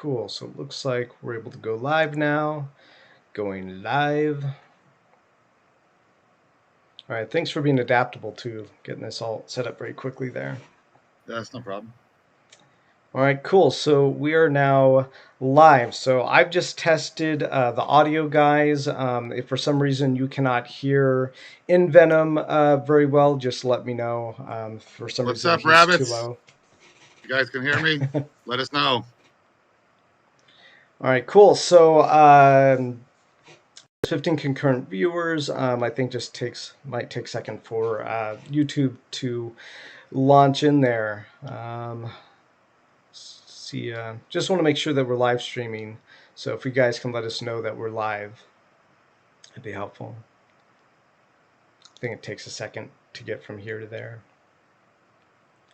cool. So it looks like we're able to go live now. Going live. All right, thanks for being adaptable to getting this all set up very quickly there. Yeah, that's no problem. All right, cool. So we are now live. So I've just tested the audio, guys. If for some reason you cannot hear nVenom very well, just let me know. For some What's reason up, he's too rabbits? low. You guys can hear me? Let us know. All right, cool. So 15 concurrent viewers. I think just might take a second for YouTube to launch in there. See, just want to make sure that we're live streaming. So if you guys can let us know that we're live, it'd be helpful. I think it takes a second to get from here to there.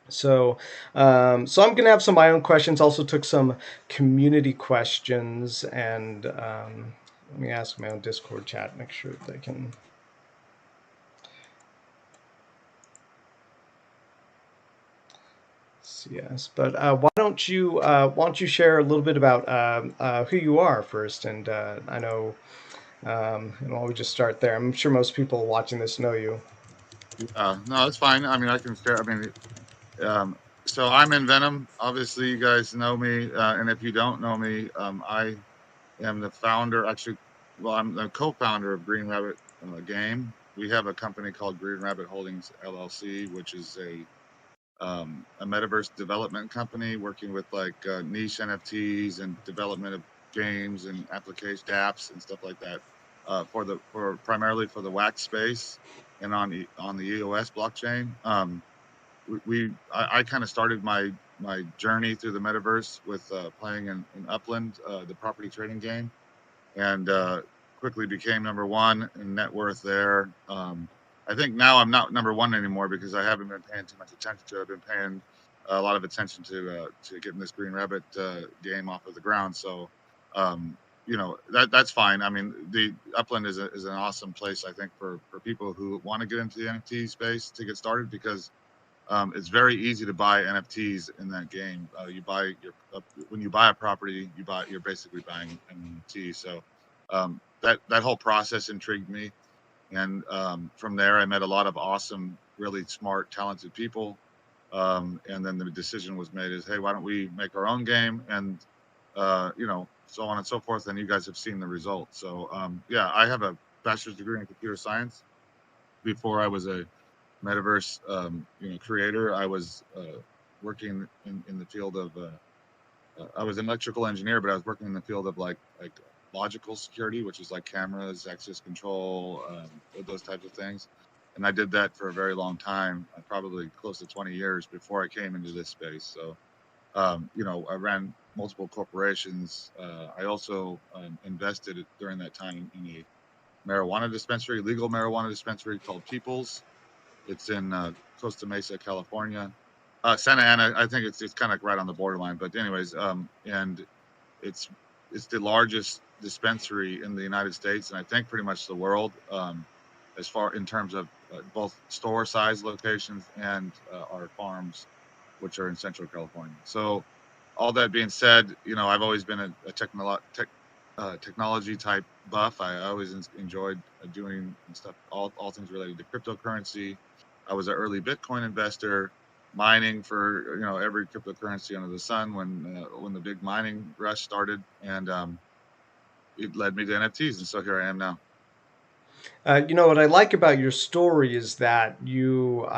So I'm gonna have some of my own questions. Also took some community questions, and let me ask my own Discord chat. Make sure that they can. Yes, but why don't you share a little bit about who you are first? And I know, and why don't we just start there? I'm sure most people watching this know you. No, it's fine. I mean, I can share. I mean, um, so I'm nVenom. Obviously, you guys know me, and if you don't know me, I am the founder. Actually, well, I'm the co-founder of Green Rabbit Game. We have a company called Green Rabbit Holdings LLC, which is a metaverse development company working with like niche NFTs and development of games and application apps and stuff like that for primarily for the wax space and on the EOS blockchain. I kind of started my journey through the metaverse with playing in Upland, the property trading game, and quickly became number one in net worth there. I think now I'm not number one anymore because I haven't been paying too much attention to it. I've been paying a lot of attention to getting this Green Rabbit game off of the ground. So, um, that's fine. I mean, the Upland is an awesome place. I think for people who want to get into the NFT space to get started because it's very easy to buy NFTs in that game. You buy when you buy a property, you're basically buying an NFT. So that whole process intrigued me, and from there, I met a lot of awesome, really smart, talented people. And then the decision was made: is hey, why don't we make our own game? And so on and so forth. And you guys have seen the results. So yeah, I have a bachelor's degree in computer science. Before I was a metaverse creator, I was working in the field of I was an electrical engineer, but I was working in the field of like logical security, which is like cameras, access control, those types of things. And I did that for a very long time, probably close to 20 years before I came into this space. So I ran multiple corporations. I also invested during that time in a marijuana dispensary, legal marijuana dispensary called Peoples. It's in Costa Mesa, California. Santa Ana, I think it's kind of right on the borderline. But anyways, and it's it's the largest dispensary in the United States, and I think pretty much the world, as far in terms of both store size locations and our farms, which are in Central California. So, all that being said, I've always been a technology type buff. I always enjoyed doing stuff, all things related to cryptocurrency. I was an early Bitcoin investor, mining for every cryptocurrency under the sun when the big mining rush started, and it led me to NFTs, and so here I am now. What I like about your story is that you've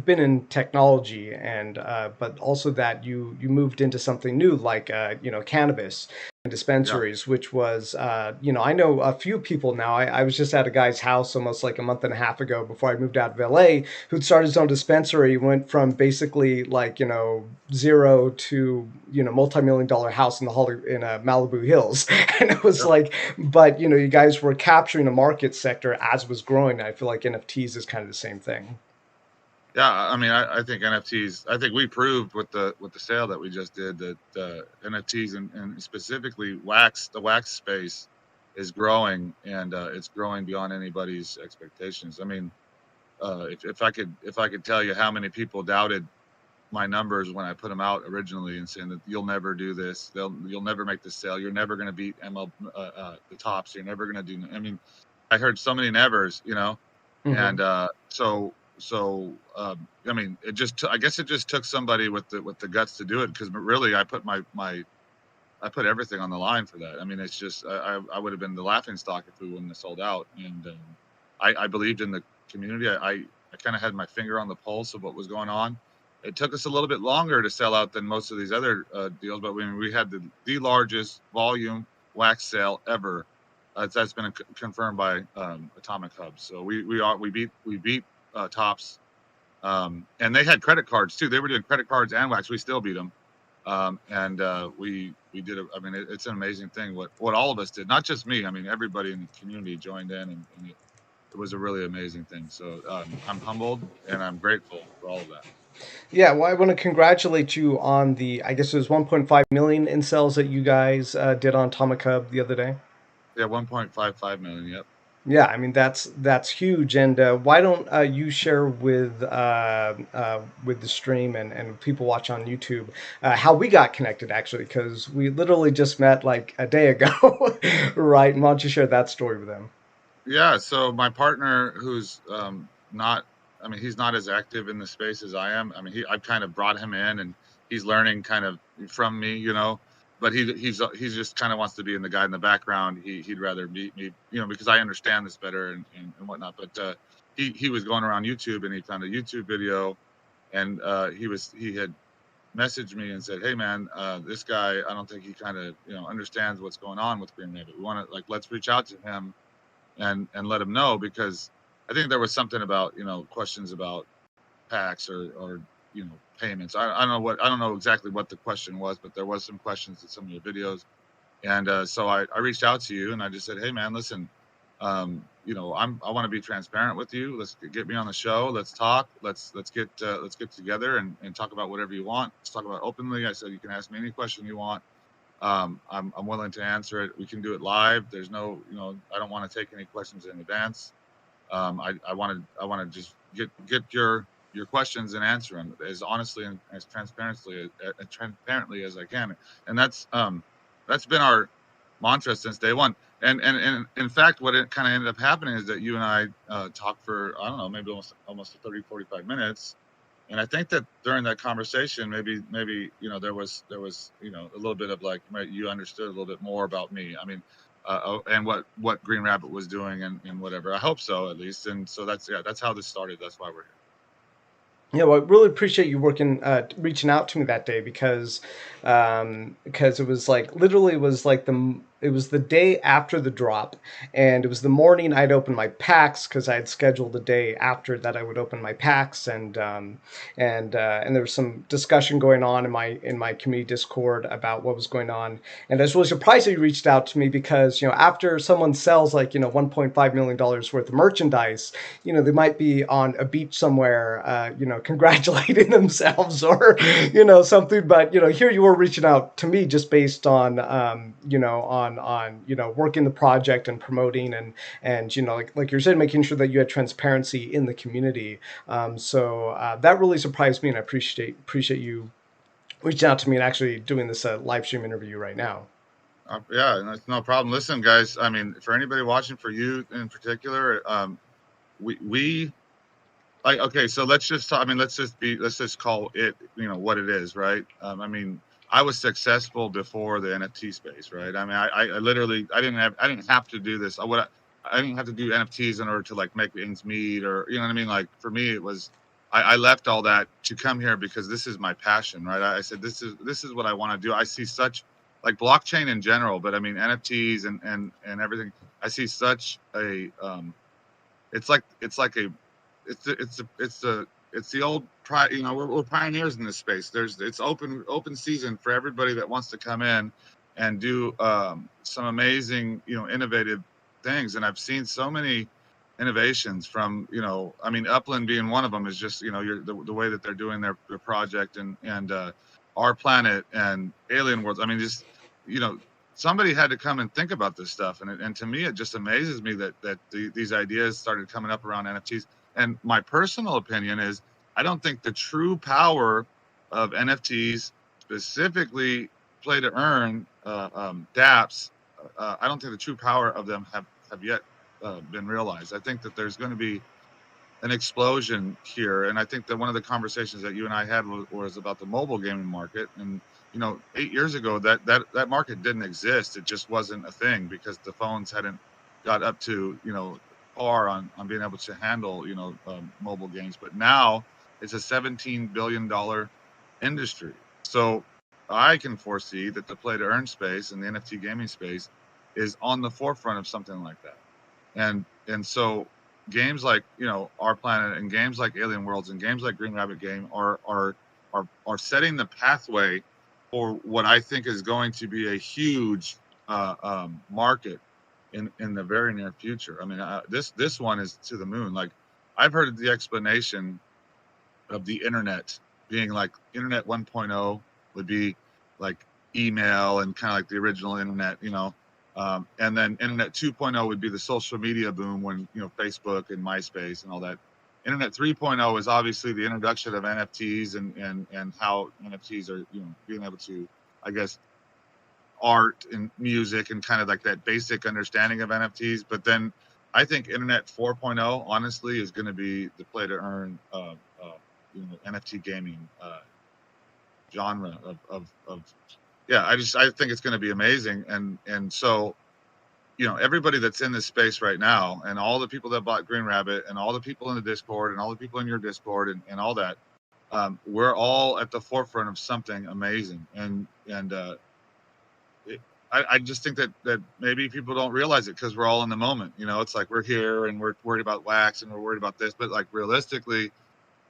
been in technology and but also that you moved into something new like cannabis and Yeah, dispensaries, which was I know a few people now. I was just at a guy's house almost like a month and a half ago before I moved out of LA who'd started his own dispensary, went from basically like zero to multi-million dollar house in Malibu Hills, and it was yep. like, but you guys were capturing a market sector as was growing. I feel like NFTs is kind of the same thing. Yeah, I mean, I think NFTs. I think we proved with the sale that we just did that NFTs and specifically the wax space is growing, and it's growing beyond anybody's expectations. I mean, if I could tell you how many people doubted my numbers when I put them out originally and saying that you'll never do this, you'll never make the sale, you're never going to beat the tops, you're never going to do. I mean, I heard so many nevers, Hmm. and I mean, I guess it just took somebody with the guts to do it, because really I put everything on the line for that. I mean, it's just I would have been the laughing stock if we wouldn't have sold out. And I believed in the community. I kind of had my finger on the pulse of what was going on. It took us a little bit longer to sell out than most of these other deals, but we had the largest volume wax sale ever. That's been confirmed by Atomic Hubs. So we beat Tops, and they had credit cards too. They were doing credit cards and wax. We still beat them. And we did it. I mean, it's an amazing thing what all of us did, not just me. I mean, everybody in the community joined in, and it was a really amazing thing. So I'm humbled and I'm grateful for all of that. Yeah, well, I want to congratulate you on the, I guess it was 1.5 million in sales that you guys did on Atomic Hub the other day. Yeah, 1.55 million. Yep. Yeah, I mean that's huge. And why don't you share with the stream and people watch on YouTube how we got connected actually? Because we literally just met like a day ago, right? And why don't you share that story with them? Yeah. So my partner, who's not, I mean, he's not as active in the space as I am. I mean, I've kind of brought him in, and he's learning kind of from me, But he's just kind of wants to be in the guy in the background. He'd rather meet me, because I understand this better and whatnot. But he was going around YouTube, and he found a YouTube video, and he had messaged me and said, "Hey man, this guy, I don't think he kind of understands what's going on with Green Rabbit. We want to, like, let's reach out to him and let him know, because I think there was something about questions about packs or payments. I don't know exactly what the question was, but there was some questions in some of your videos, and so I reached out to you and I just said, hey man, listen, I want to be transparent with you. Let's get me on the show. Let's talk. Let's get together and talk about whatever you want. Let's talk about openly. I said you can ask me any question you want. I'm willing to answer it. We can do it live. There's no, I don't want to take any questions in advance. I want to just get your questions and answer them as honestly and as transparently as I can. And that's been our mantra since day one. And in fact, what it kind of ended up happening is that you and I talked for, I don't know, maybe almost 30, 45 minutes. And I think that during that conversation, maybe a little bit of, like, you understood a little bit more about me. I mean, and what Green Rabbit was doing, and whatever. I hope so, at least. And so that's how this started. That's why we're here. Yeah, well, I really appreciate you reaching out to me that day because it was like literally it was like it was the day after the drop, and it was the morning I'd open my packs because I had scheduled the day after that I would open my packs, and there was some discussion going on in my community Discord about what was going on, and I was really surprised that you reached out to me because after someone sells like 1.5 million dollars worth of merchandise, they might be on a beach somewhere, congratulating themselves or, something. But, here you were reaching out to me just based on, working the project and promoting and, like you're saying, making sure that you had transparency in the community. So that really surprised me, and I appreciate you reaching out to me and actually doing this live stream interview right now. Yeah, that's no problem. Listen, guys. I mean, for anybody watching, for you in particular, we like, okay, so let's just talk, I mean, let's just call it, what it is, right? I mean, I was successful before the NFT space, right? I mean, I literally, I didn't have to do this. I didn't have to do NFTs in order to, like, make ends meet, or you know what I mean. Like, for me, it was, I left all that to come here because this is my passion, right? I said this is what I want to do. I see such, like, blockchain in general, but I mean NFTs and everything. I see such a it's like a it's the old we're pioneers in this space. It's open season for everybody that wants to come in and do some amazing, innovative things. And I've seen so many innovations from, I mean, Upland being one of them is just, the way that they're doing their project, and our planet and alien worlds. I mean, just, you know somebody had to come and think about this stuff, and to me it just amazes me that these ideas started coming up around NFTs. And my personal opinion is, I don't think the true power of NFTs, specifically play to earn DApps. I don't think the true power of them have yet been realized. I think that there's going to be an explosion here. And I think that one of the conversations that you and I had was about the mobile gaming market. And 8 years ago, that market didn't exist. It just wasn't a thing because the phones hadn't got up to par on being able to handle mobile games. But now it's a $17 billion industry. So I can foresee that the play to earn space and the NFT gaming space is on the forefront of something like that. And so games like Our Planet and games like Alien Worlds and games like Green Rabbit Game are setting the pathway for what I think is going to be a huge market in the very near future. I mean, this one is to the moon. Like, I've heard the explanation of the internet being like internet 1.0 would be like email and kind of like the original internet. And then internet 2.0 would be the social media boom when Facebook and MySpace and all that. Internet 3.0 is obviously the introduction of NFTs and how NFTs are being able to, I guess, art and music and kind of like that basic understanding of NFTs. But then I think Internet 4.0 honestly is going to be the play to earn NFT gaming genre of yeah. I think it's going to be amazing. And so everybody that's in this space right now, and all the people that bought Green Rabbit, and all the people in the Discord, and all the people in your Discord, and all that, we're all at the forefront of something amazing. And it, I just think that maybe people don't realize it because we're all in the moment. It's like we're here and we're worried about wax and we're worried about this, but like realistically,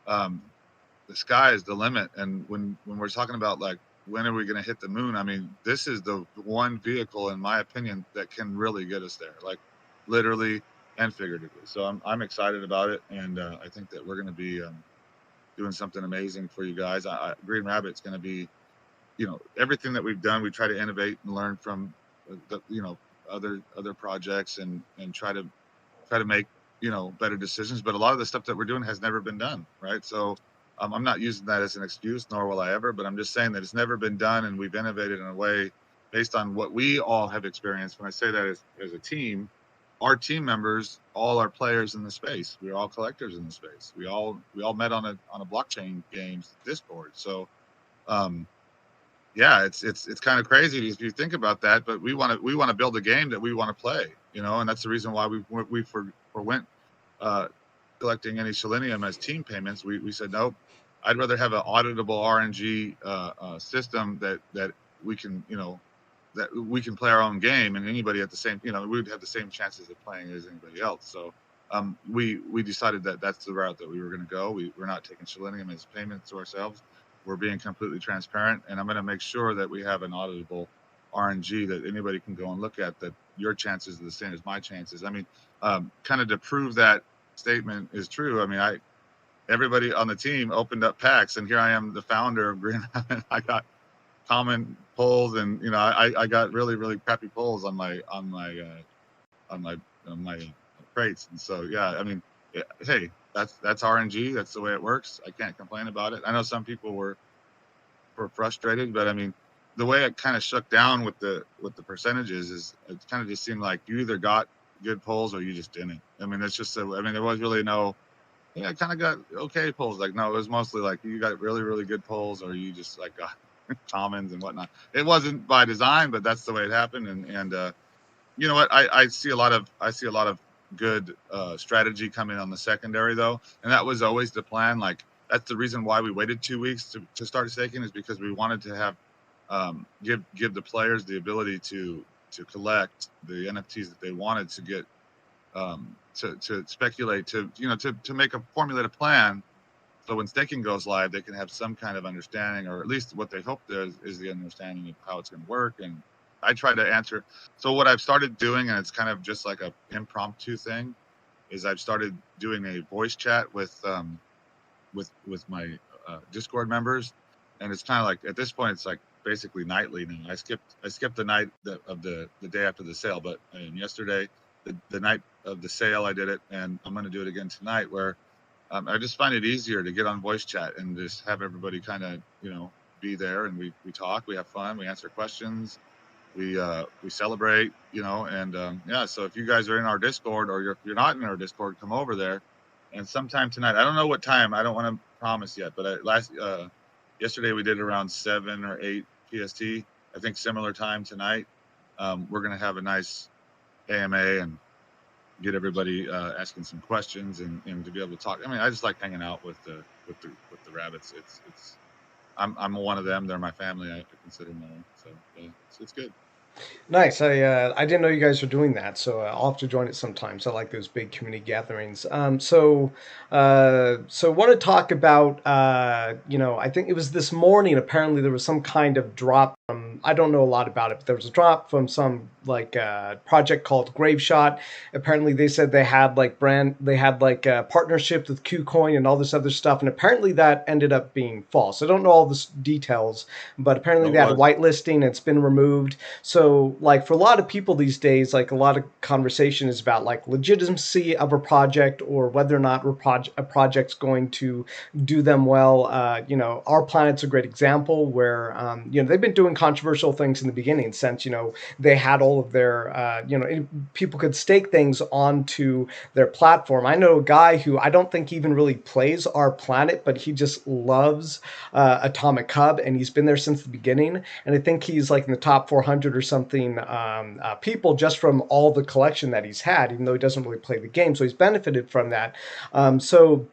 um, the sky is the limit. And when we're talking about like when are we going to hit the moon, I mean, this is the one vehicle, in my opinion, that can really get us there, like literally and figuratively. So I'm excited about it, and I think that we're going to be doing something amazing for you guys. Green Rabbit's going to be, everything that we've done, we try to innovate and learn from other projects and try to make better decisions. But a lot of the stuff that we're doing has never been done, right? So I'm not using that as an excuse, nor will I ever, but I'm just saying that it's never been done, and we've innovated in a way based on what we all have experienced. When I say that as a team, our team members all are players in the space. We're all collectors in the space. We all met on a blockchain games Discord. So um, yeah, it's kind of crazy if you think about that. But we want to build a game that we want to play, and that's the reason why we forwent uh, collecting any selenium as team payments. We said nope. I'd rather have an auditable RNG system that we can that we can play our own game, and anybody at the same we would have the same chances of playing as anybody else. So we decided that that's the route that we were going to go. We're not taking selenium as payments to ourselves. We're being completely transparent, and I'm going to make sure that we have an auditable RNG that anybody can go and look at, that your chances are the same as my chances. I mean, kind of to prove that statement is true. I mean, everybody on the team opened up packs, and here I am, the founder of Green Rabbit. I got common polls, and I got really really crappy polls on my crates. And so yeah, I mean, hey, that's RNG. That's the way it works. I can't complain about it. I know some people were frustrated, but I mean, the way it kind of shook down with the percentages is it kind of just seemed like you either got good polls or you just didn't. I mean, it's just I mean, there was really no. Yeah, I kind of got okay polls. Like, no, it was mostly like you got really, really good polls, or you just like got commons and whatnot. It wasn't by design, but that's the way it happened. And you know what? I see a lot of good strategy coming on the secondary though, and that was always the plan. Like, that's the reason why we waited 2 weeks to start staking, is because we wanted to have give the players the ability to collect the NFTs that they wanted to get to speculate, to make a formulate a plan, so when staking goes live, they can have some kind of understanding, or at least what they hope there is the understanding of how it's going to work. And I try to answer. So what I've started doing, and it's kind of just like a impromptu thing, is I've started doing a voice chat with my Discord members, and it's kind of like at this point it's like basically nightly now. I skipped the night of the day after the sale, but yesterday, the night of the sale, I did it, and I'm going to do it again tonight, where I just find it easier to get on voice chat and just have everybody kind of, be there, and we talk, we have fun, we answer questions, we celebrate, and yeah. So if you guys are in our Discord, or if you're not in our Discord, come over there. And sometime tonight, I don't know what time, I don't want to promise yet, but yesterday we did around 7 or 8 PST. I think similar time tonight. We're gonna have a nice AMA and get everybody asking some questions, and to be able to talk. I mean, I just like hanging out with the rabbits. It's I'm one of them. They're my family. I consider them my own. So yeah, it's good. Nice. I didn't know you guys were doing that, so I'll have to join it sometimes. I like those big community gatherings. So want to talk about I think it was this morning. Apparently, there was some kind of drop from. I don't know a lot about it, but there was a drop from some like project called Graveshot. Apparently, they said they had like partnerships with KuCoin and all this other stuff, and apparently that ended up being false. I don't know all the details, but apparently No, they it had a was. whitelisting and it's been removed. So, like for a lot of people these days, like a lot of conversation is about like legitimacy of a project or whether or not a project's going to do them well. Our planet's a great example where they've been doing controversial things in the beginning since they had all of their people could stake things onto their platform. I know a guy who I don't think even really plays our planet, but he just loves Atomic Hub, and he's been there since the beginning. And I think he's like in the top 400 or something people just from all the collection that he's had, even though he doesn't really play the game. So he's benefited from that. So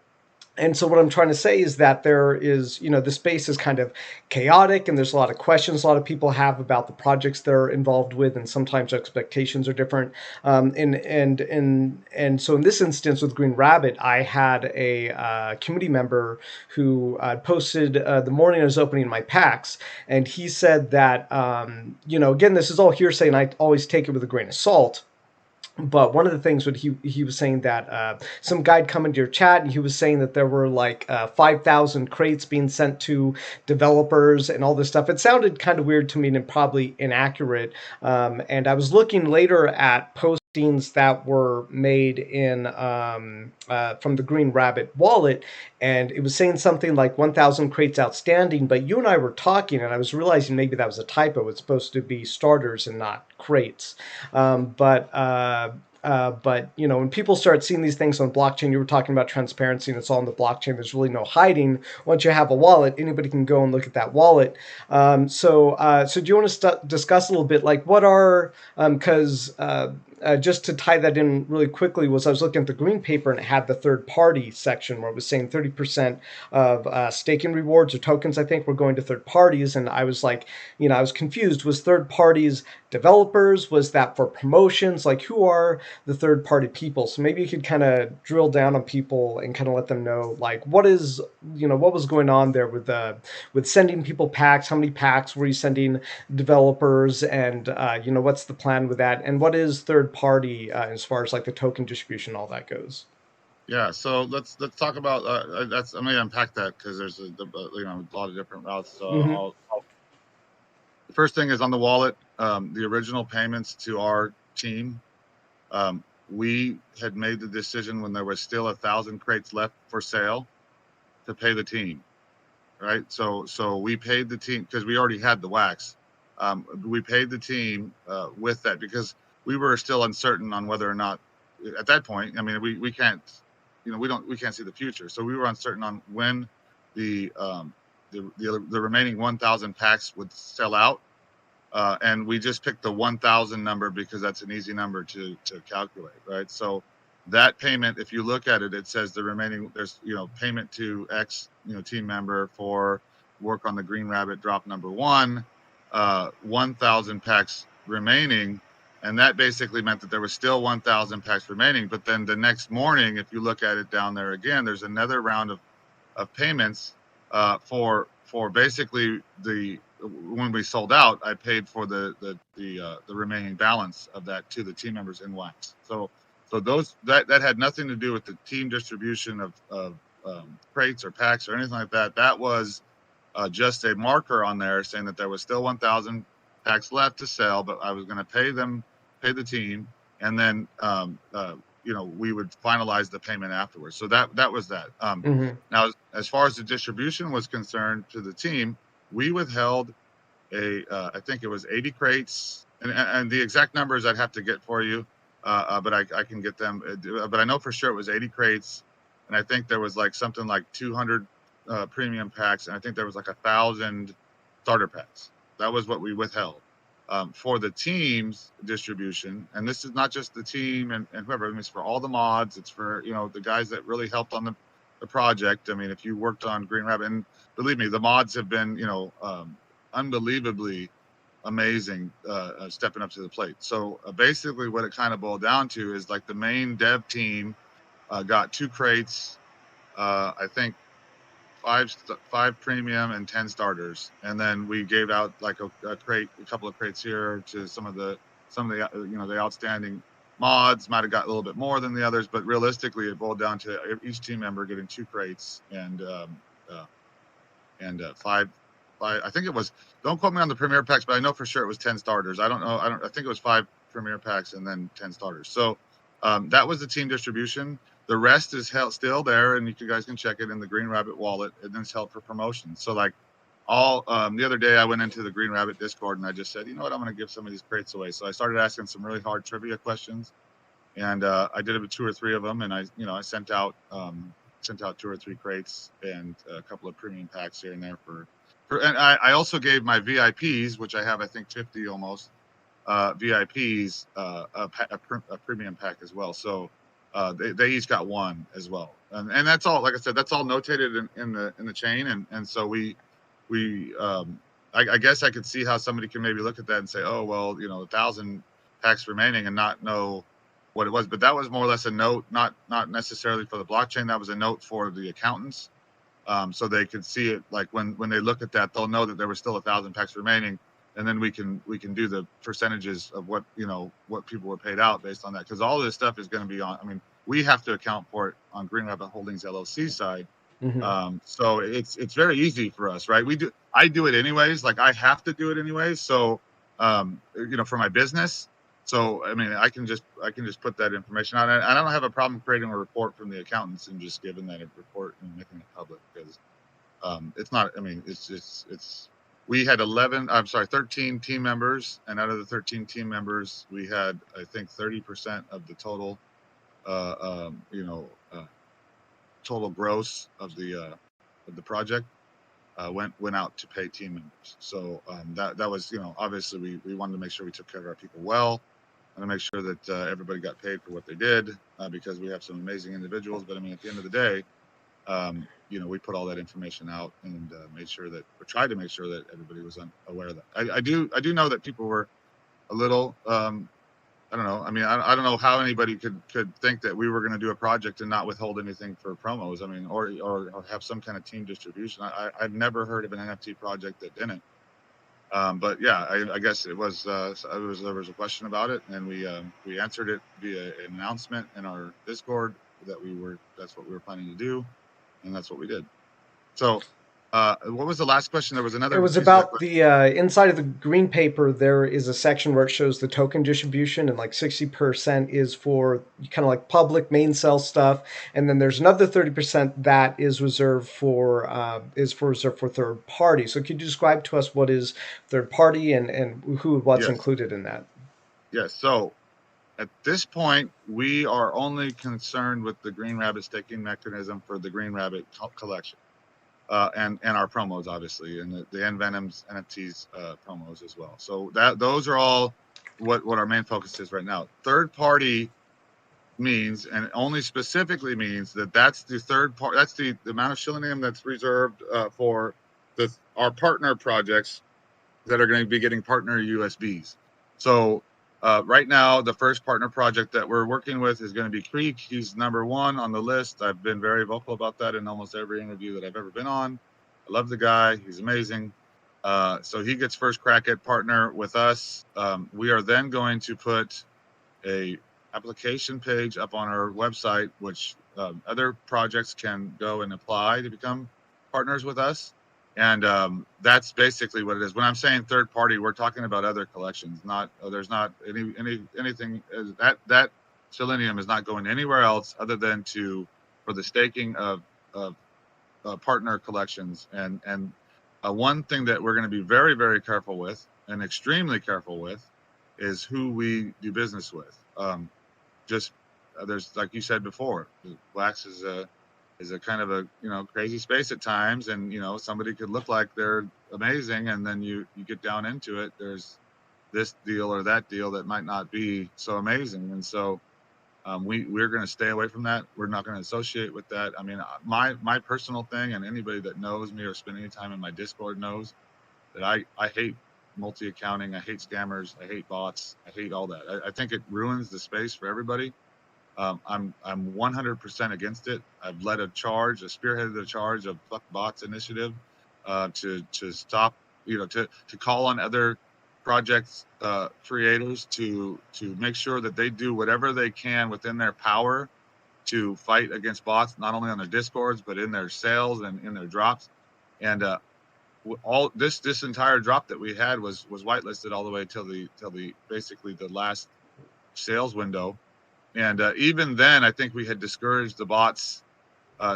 what I'm trying to say is that there is, the space is kind of chaotic and there's a lot of questions a lot of people have about the projects they're involved with, and sometimes expectations are different. And so in this instance with Green Rabbit, I had a community member who posted the morning I was opening my packs, and he said that, again, this is all hearsay and I always take it with a grain of salt, but one of the things, what he was saying that some guy had come into your chat and he was saying that there were like 5,000 crates being sent to developers and all this stuff. It sounded kind of weird to me and probably inaccurate. And I was looking later at postings that were made in from the Green Rabbit wallet, and it was saying something like 1,000 crates outstanding. But you and I were talking, and I was realizing maybe that was a typo. It's supposed to be starters and not crates. But when people start seeing these things on blockchain, you were talking about transparency, and it's all in the blockchain. There's really no hiding. Once you have a wallet, anybody can go and look at that wallet. So do you want to discuss a little bit, like what are because just to tie that in really quickly, was I was looking at the green paper and it had the third party section where it was saying 30% of staking rewards or tokens, I think, were going to third parties. And I was like, I was confused. Was third parties developers? Was that for promotions? Like, who are the third party people? So maybe you could kind of drill down on people and kind of let them know, like, what was going on there with sending people packs? How many packs were you sending developers? And what's the plan with that? And what is third party as far as like the token distribution, all that goes? Yeah. So let's talk about that's. I'm gonna unpack that because there's a lot of different routes. So Mm-hmm. the first thing is on the wallet. The original payments to our team. We had made the decision when there was still 1,000 crates left for sale to pay the team, right? So we paid the team because we already had the wax. We paid the team with that because we were still uncertain on whether or not at that point. I mean, we can't, we can't see the future, so we were uncertain on when the the remaining 1,000 packs would sell out. And we just picked the 1,000 number because that's an easy number to calculate, right? So that payment, if you look at it, it says the remaining, there's, payment to X, team member for work on the Green Rabbit drop number one, 1,000 packs remaining. And that basically meant that there was still 1,000 packs remaining. But then the next morning, if you look at it down there again, there's another round of payments for basically the when we sold out. I paid for the remaining balance of that to the team members in wax. So those that had nothing to do with the team distribution of crates or packs or anything like that. That was just a marker on there saying that there was still 1,000 packs left to sell, but I was going to pay the team, and then we would finalize the payment afterwards. So that was that. Hmm. Now, as far as the distribution was concerned to the team, we withheld I think it was 80 crates, and the exact numbers I'd have to get for you, but I can get them. But I know for sure it was 80 crates, and I think there was like something like 200 premium packs, and I think there was like 1,000 starter packs. That was what we withheld for the team's distribution. And this is not just the team and whoever. I mean, it's for all the mods. It's for the guys that really helped on the project. I mean, if you worked on Green Rabbit, and believe me, the mods have been unbelievably amazing, stepping up to the plate. So basically, what it kind of boiled down to is like the main dev team got 2 crates, I think five premium and 10 starters, and then we gave out like a crate, a couple of crates here to some of the the outstanding mods. Might have got a little bit more than the others, but realistically, it boiled down to each team member getting 2 crates uh, and five. I think it was. Don't quote me on the premier packs, but I know for sure it was 10 starters. I don't know. I think it was 5 premier packs and then 10 starters. So that was the team distribution. The rest is held still there, and you guys can check it in the Green Rabbit wallet, and then it's held for promotion. So like all the other day, I went into the Green Rabbit Discord and I just said, you know what, I'm going to give some of these crates away. So I started asking some really hard trivia questions, and I did it with 2 or 3 of them, and I sent out 2 or 3 crates and a couple of premium packs here and there and I also gave my VIPs, which I have I think 50 almost VIPs a premium pack as well. So they each got one as well, and that's all. Like I said, that's all notated in the chain, and so we I guess I could see how somebody can maybe look at that and say, oh well, 1,000 packs remaining and not know what it was. But that was more or less a note, not necessarily for the blockchain. That was a note for the accountants, so they could see it. Like when they look at that, they'll know that there was still 1,000 packs remaining, and then we can do the percentages of what people were paid out based on that, because all this stuff is going to be on. I mean, we have to account for it on Green Rabbit Holdings LLC side. Hmm. So it's very easy for us, right? I do it anyways. Like I have to do it anyways. So for my business. So I mean, I can just put that information out. And I don't have a problem creating a report from the accountants and just giving that a report and making it public, because it's not. I mean, it's. We had 13 team members, and out of the 13 team members, we had I think 30% of the total, uh, um, you know, uh, total gross of the project went out to pay team members. So that was obviously we wanted to make sure we took care of our people well, and to make sure that everybody got paid for what they did, because we have some amazing individuals. But I mean, at the end of the day, we put all that information out and made sure that, or tried to make sure that everybody was aware of that. I do know that people were a little I don't know. I mean, I don't know how anybody could think that we were going to do a project and not withhold anything for promos. I mean, or have some kind of team distribution. I've never heard of an NFT project that didn't. But yeah, I guess there was a question about it, and we answered it via an announcement in our Discord that's what we were planning to do, and that's what we did. So, what was the last question? There was It another was piece of that about question. the inside of the green paper. There is a section where it shows the token distribution, and like 60% is for kind of like public main cell stuff, and then there's another 30% that is reserved for third party. So, could you describe to us what is third party and what's Yes, included in that? yes. So at this point, we are only concerned with the Green Rabbit staking mechanism for the Green Rabbit collection, and our promos, obviously, and the nVenom's NFTs promos as well. So those are all what our main focus is right now. Third party means, and only specifically means, that's the third part. That's the amount of shilling that's reserved for our partner projects that are going to be getting partner USBs. So right now, the first partner project that we're working with is going to be Creek. He's number one on the list. I've been very vocal about that in almost every interview that I've ever been on. I love the guy. He's amazing. So he gets first crack at partner with us. We are then going to put a application page up on our website, which other projects can go and apply to become partners with us. And that's basically what it is. When I'm saying third party, we're talking about other collections. Not there's not anything that Selenium is not going anywhere else other than to for the staking of partner collections. And one thing that we're going to be very, very careful with, and extremely careful with, is who we do business with. Just there's, like you said before, wax is a kind of a, crazy space at times, and somebody could look like they're amazing, and then you get down into it. There's this deal or that deal that might not be so amazing, and so we're going to stay away from that. We're not going to associate with that. I mean, my personal thing, and anybody that knows me or spent any time in my Discord knows that I hate multi accounting. I hate scammers. I hate bots. I hate all that. I think it ruins the space for everybody. I'm 100% against it. I've led a charge, spearheaded a charge of Fuck Bots initiative, to stop, to call on other projects creators to make sure that they do whatever they can within their power to fight against bots, not only on their discords but in their sales and in their drops. And all this entire drop that we had was whitelisted all the way till the basically the last sales window. And even then, I think we had discouraged the bots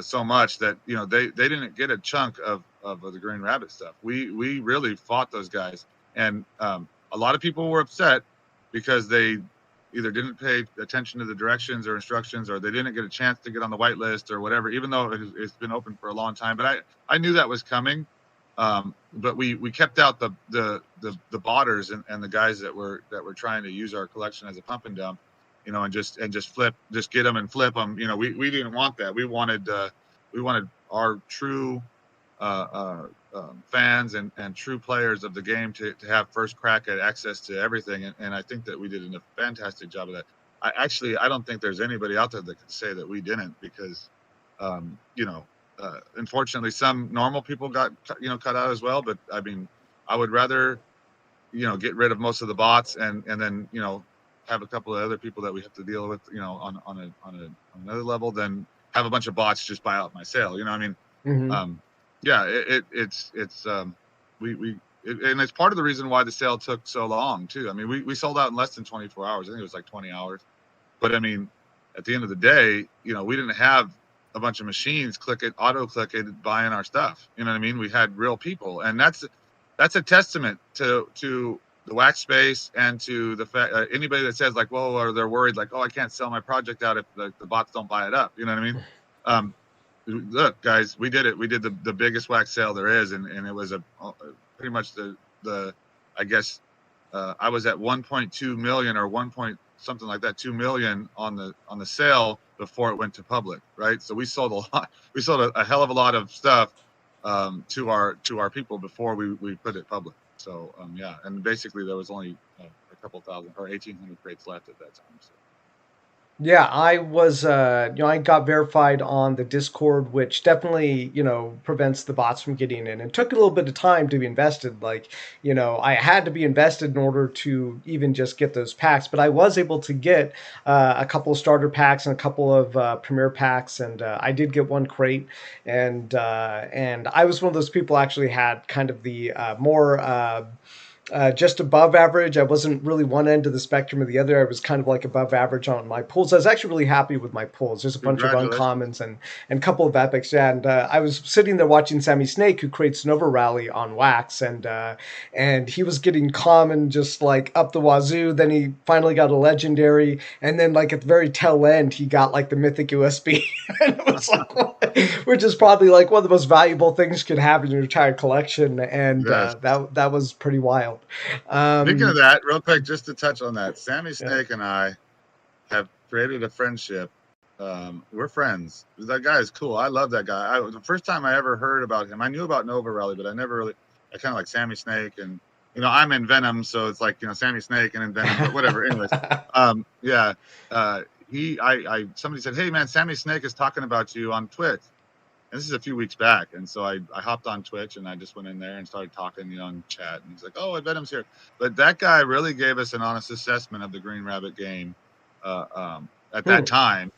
so much that they didn't get a chunk of the Green Rabbit stuff. We really fought those guys, and a lot of people were upset because they either didn't pay attention to the directions or instructions, or they didn't get a chance to get on the whitelist or whatever. Even though it's been open for a long time, but I knew that was coming. But we kept out the botters and the guys that were trying to use our collection as a pump and dump, and just get them and flip them. We didn't want that. We wanted our true fans and true players of the game to have first crack at access to everything. And I think that we did a fantastic job of that. I don't think there's anybody out there that can say that we didn't, because, unfortunately, some normal people got cut out as well. But I mean, I would rather get rid of most of the bots and then have a couple of other people that we have to deal with on another level than have a bunch of bots just buy out my sale. I mean, Hmm. yeah, it's and it's part of the reason why the sale took so long too. I mean, we sold out in less than 24 hours. I think it was like 20 hours. But I mean, at the end of the day, we didn't have a bunch of machines auto click it, buying our stuff. You know what I mean? We had real people, and that's a testament to the wax space and to the fact anybody that says like, well, or they're worried like, oh, I can't sell my project out if the bots don't buy it up. You know what I mean? Um, Look, guys, we did it. We did the biggest wax sale there is, and it was pretty much the I guess I was at 1.2 million or 1 point something like that, 2 million on the sale before it went to public, right? So we sold a lot. We sold a hell of a lot of stuff to our people before we put it public. So yeah, and basically there was only a couple thousand or 1,800 crates left at that time. So. Yeah, I was, I got verified on the Discord, which definitely, prevents the bots from getting in. It took a little bit of time to be invested. Like, I had to be invested in order to even just get those packs, but I was able to get a couple of starter packs and a couple of premier packs, and I did get one crate, and I was one of those people actually had kind of the more. Just above average. I wasn't really one end of the spectrum or the other. I was kind of like above average on my pulls. I was actually really happy with my pulls. There's a bunch of Congratulations. uncommons and a couple of epics. Yeah, and I was sitting there watching Sammy Snake, who creates Nova Rally on Wax, and he was getting common just like up the wazoo. Then he finally got a legendary, and then like at the very tail end, he got like the mythic USB, and it was like, which is probably like one of the most valuable things you could have in your entire collection, and Yes. that was pretty wild. Speaking of Um, that, real quick, just to touch on that, Sammy yeah. Snake and I have created a friendship. We're friends. That guy is cool. I love that guy. The first time I ever heard about him, I knew about Nova Rally, but I never really. I kind of like Sammy Snake, and I'm nVenom, so it's like Sammy Snake and nVenom, but whatever. Anyways, yeah. Somebody said, "Hey man, Sammy Snake is talking about you on Twitch." And this is a few weeks back, and so I hopped on Twitch and I just went in there and started talking, in chat. And he's like, "Oh, nVenom's here," but that guy really gave us an honest assessment of the Green Rabbit game at that Hmm. time,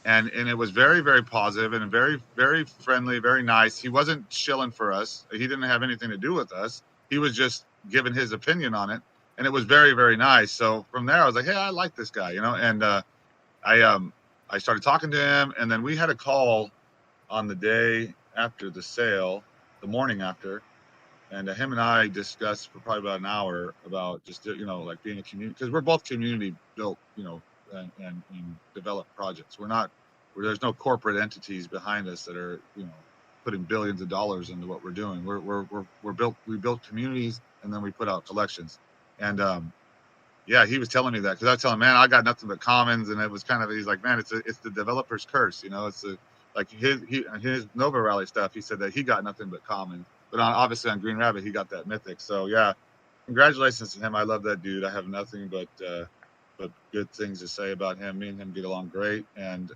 and it was very, very positive and very, very friendly, very nice. He wasn't shilling for us. He didn't have anything to do with us. He was just giving his opinion on it, and it was very, very nice. So from there, I was like, "Hey, I like this guy," and I started talking to him, and then we had a call on the day after the sale, the morning after, and him and I discussed for probably about an hour about just like being a community, because we're both community built, and developed projects. We're not where there's no corporate entities behind us that are putting billions of dollars into what we're doing. We're built we built communities, and then we put out collections. And yeah, he was telling me that, because I was telling him, man, I got nothing but commons, and it was kind of, he's like, man, it's the developer's curse, it's a, like his Nova Rally stuff. He said that he got nothing but commons, but obviously on Green Rabbit he got that mythic. So yeah, congratulations to him. I love that dude. I have nothing but good things to say about him. Me and him get along great, and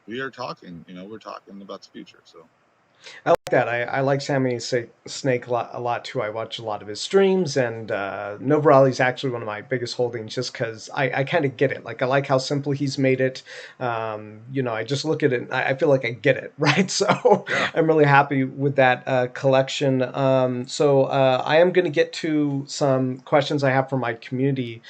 we are talking. We're talking about the future. So I like that. I like Sammy Snake a lot too. I watch a lot of his streams, and Novarali is actually one of my biggest holdings just because I kind of get it. Like, I like how simple he's made it. I just look at it and I feel like I get it, right? So yeah, I'm really happy with that collection. So I am going to get to some questions I have for my community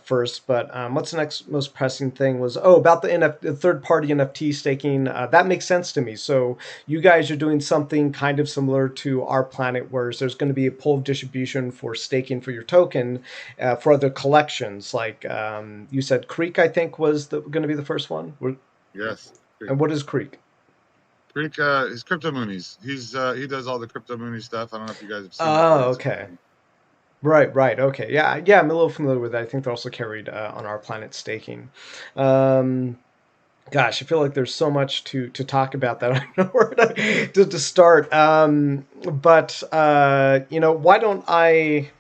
first, but what's the next most pressing thing was, about the third party NFT staking. That makes sense to me. So you guys are doing something kind of similar to our planet, where there's going to be a pool of distribution for staking for your token for other collections. Like you said, Creek, I think, was going to be the first one. yes. And what is Creek? Greek, his Crypto Moonies. He does all the Crypto Mooney stuff. I don't know if you guys have seen it, but Oh, it's okay. Right. Okay. Yeah. I'm a little familiar with that. I think they're also carried on our planet staking. Um, Gosh, I feel like there's so much to talk about that I don't know where to start. But why don't I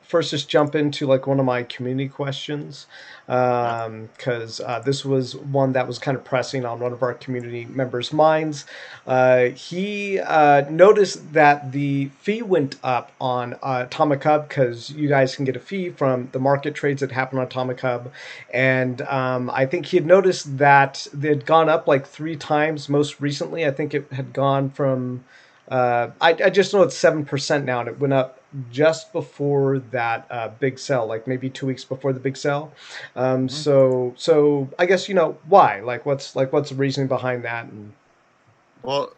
first just jump into like one of my community questions, yeah. because this was one that was kind of pressing on one of our community members' minds. He noticed that the fee went up on Atomic Hub, because you guys can get a fee from the market trades that happen on Atomic Hub, and I think he had noticed that it had gone up like 3 times most recently. I think it had gone from I just know it's 7% now, and it went up just before that big sell, like maybe 2 weeks before the big sell. hmm So I guess why? What's the reasoning behind that? And Well,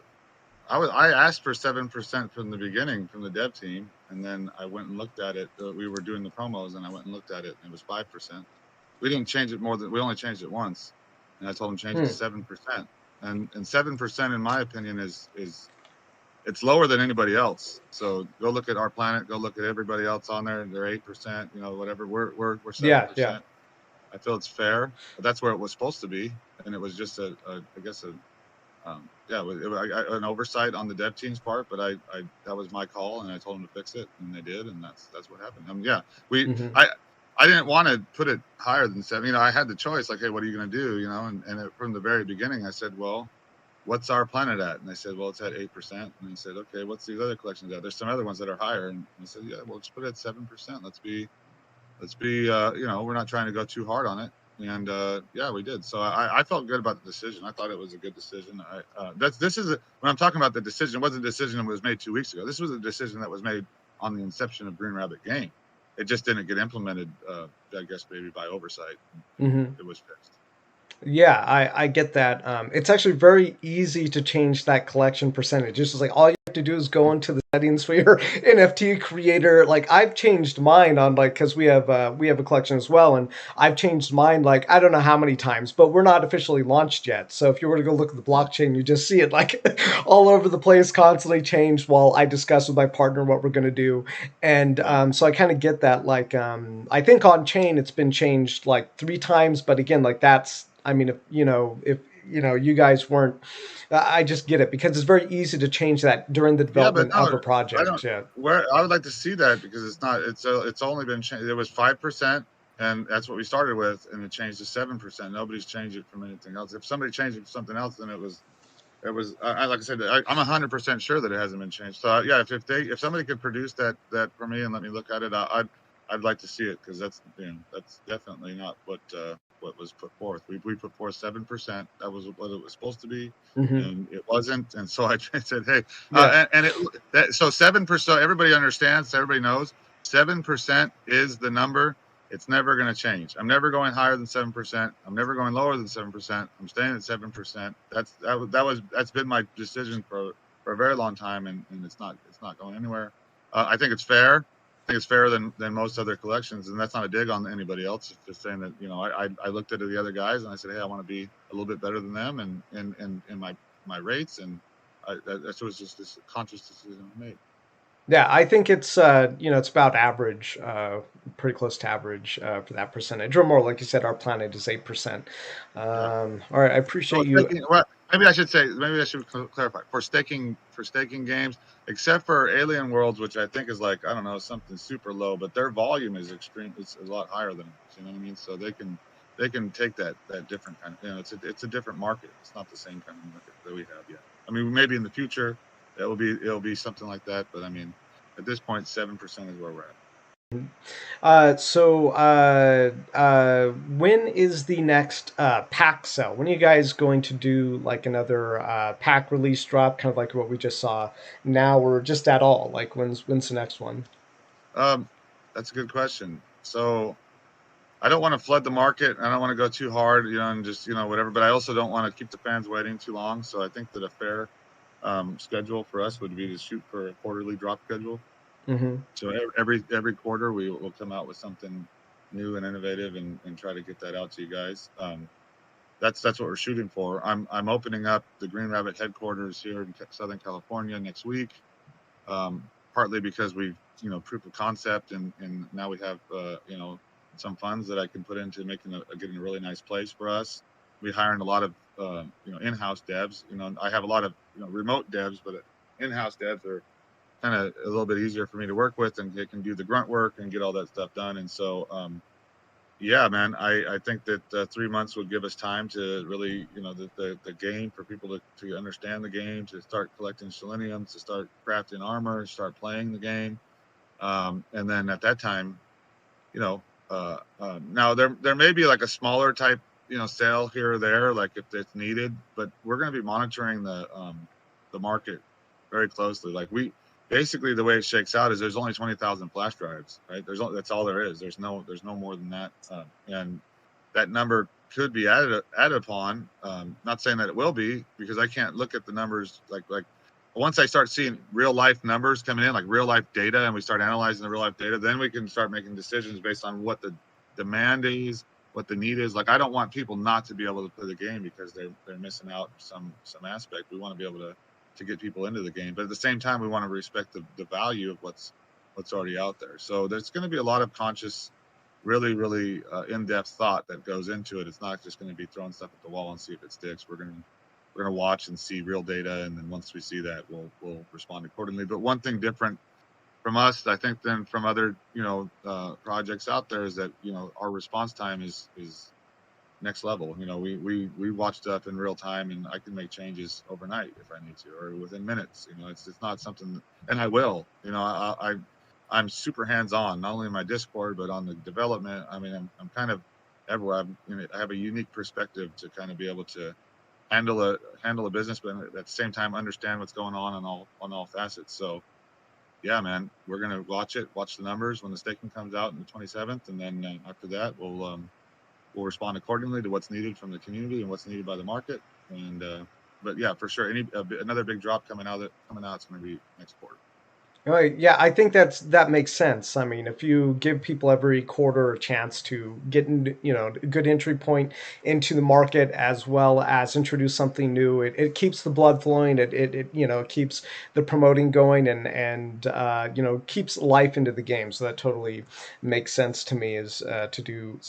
I asked for 7% from the beginning from the dev team, and then I went and looked at it. We were doing the promos, and I went and looked at it, and it was 5%. We didn't change it more than we only changed it once, and I told them change it to hmm, 7%. And 7%, in my opinion, is it's lower than anybody else. So go look at our planet, go look at everybody else on there, and they're 8%. Whatever. We're seven yeah. percent. I feel it's fair, but that's where it was supposed to be, and it was just I guess yeah, an oversight on the dev team's part, but I that was my call, and I told them to fix it, and they did, and that's what happened. Yeah, we hmm I didn't want to put it higher than 7. I had the choice, like, hey, what are you going to do? From the very beginning, I said, well, what's our planet at? And they said, well, it's at 8%. And I said, okay, what's these other collections at? There's some other ones that are higher, and I said, yeah, well, just put it at 7%. Let's be we're not trying to go too hard on it. And yeah, we did. So I felt good about the decision. I thought it was a good decision. When I'm talking about the decision, it wasn't a decision that was made 2 weeks ago. This was a decision that was made on the inception of Green Rabbit Game. It just didn't get implemented, I guess maybe by oversight, and hmm. it was fixed. Yeah, I get that. It's actually very easy to change that collection percentage. Just like all you have to do is go into the settings for your NFT creator. Like, I've changed mine on, like, because we have a collection as well, and I've changed mine like I don't know how many times, but we're not officially launched yet. So if you were to go look at the Yeah, blockchain, you just see it like all over the place, constantly changed while I discuss with my partner what we're gonna do. And yeah, so I kind of get that. Like, I think on chain it's been changed like 3 times, but again, like that's, I mean, if you guys weren't, I just get it because it's very easy to change that during the yeah. But development of no, a I don't. project. Yeah. Where I would like to see that, because it's not. It's only been changed. It was 5%, and that's what we started with, and it changed to 7%. Nobody's changed it from anything else. If somebody changed it from something else, then it was like I said, I'm 100% sure that it hasn't been changed. So yeah, if somebody could produce that for me and let me look at it, I'd like to see it, because that's definitely not what was put forth. We put forth 7%. That was what it was supposed to be, Hmm. and it wasn't. And so I said, hey, Yeah. so 7%. Everybody understands. Everybody knows 7% is the number. It's never going to change. I'm never going higher than 7%. I'm never going lower than 7%. I'm staying at 7%. That's been my decision for a very long time, and it's not going anywhere. I think it's fair. I think it's fairer than most other collections, and that's not a dig on anybody else. It's just saying that I looked at the other guys and I said, hey, I want to be a little bit better than them, and in my rates, and that was just this conscious decision I made. Yeah, I think it's it's about average, pretty close to average for that percentage, or more. Like you said, our planet is 8%. Yeah. All right, I So appreciate you. staking, well, maybe I should say, maybe I should clarify for staking games, except for Alien Worlds, which I think is like, I don't know, something super low, but their volume is extreme. It's a lot higher than ours. You know what I mean? So they can take that different kind of, it's a different market. It's not the same kind of market that we have yet. I mean, maybe in the future it'll be something like that, but I mean, at this point, 7% is where we're at. When is the next pack sale? When are you guys going to do like another pack release drop, kind of like what we just saw now, or just at all? Like when's the next one? Um, that's a good question. So I don't want to flood the market. I don't want to go too hard, and just whatever. But I also don't want to keep the fans waiting too long. So I think that a fair schedule for us would be to shoot for a quarterly drop schedule. Mm-hmm. So every quarter we will come out with something new and innovative, and try to get that out to you guys. That's what we're shooting for. I'm opening up the Green Rabbit headquarters here in Southern California next week. Partly because we've proof of concept, and now we have some funds that I can put into making getting a really nice place for us. We hiring a lot of in-house devs. I have a lot of remote devs, but in-house devs are kind of a little bit easier for me to work with, and they can do the grunt work and get all that stuff done. And so yeah, man, I think that 3 months would give us time to really, the game, for people to understand the game, to start collecting seleniums, to start crafting armor, start playing the game. And then at that time, now there may be like a smaller type, sale here or there, like if it's needed, but we're going to be monitoring the market very closely. Like basically the way it shakes out is there's only 20,000 flash drives, right? That's all there is. There's no more than that, and that number could be added upon. Not saying that it will be, because I can't look at the numbers like once I start seeing real life numbers coming in, like real life data, and we start analyzing the real life data, then we can start making decisions based on what the demand is, what the need is. Like, I don't want people not to be able to play the game because they're missing out some aspect. We want to be able to get people into the game, but at the same time, we want to respect the value of what's already out there. So there's going to be a lot of conscious, really, really in-depth thought that goes into it. It's not just going to be throwing stuff at the wall and see if it sticks. We're going to watch and see real data, and then once we see that, we'll respond accordingly. But one thing different from us, I think, than from other projects out there, is that our response time is next level. We watch stuff in real time, and I can make changes overnight if I need to, or within minutes. It's not something, and I will. I'm super hands on, not only in my Discord but on the development. I mean, I'm kind of everywhere. I have a unique perspective to kind of be able to handle a business, but at the same time understand what's going on all facets. So yeah, man, we're gonna watch the numbers when the staking comes out on the 27th, and then after that, we'll respond accordingly to what's needed from the community and what's needed by the market. And but yeah, for sure, another big drop coming out, it's going to be next quarter. Right. Yeah, I think that makes sense. I mean, if you give people every quarter a chance to get in, a good entry point into the market, as well as introduce something new, it keeps the blood flowing. It keeps the promoting going, and keeps life into the game. So that totally makes sense to me, is to do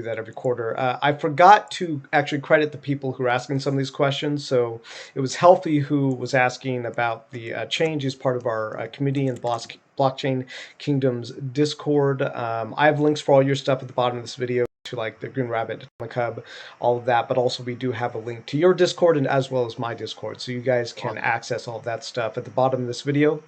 that every quarter. I forgot to actually credit the people who are asking some of these questions. So it was Healthy who was asking about the change as part of our community and Blockchain Kingdoms Discord. I have links for all your stuff at the bottom of this video, to like the Green Rabbit, Atomic Hub, all of that. But also we do have a link to your Discord, and as well as my Discord, so you guys can Awesome. access all of that stuff at the bottom of this video.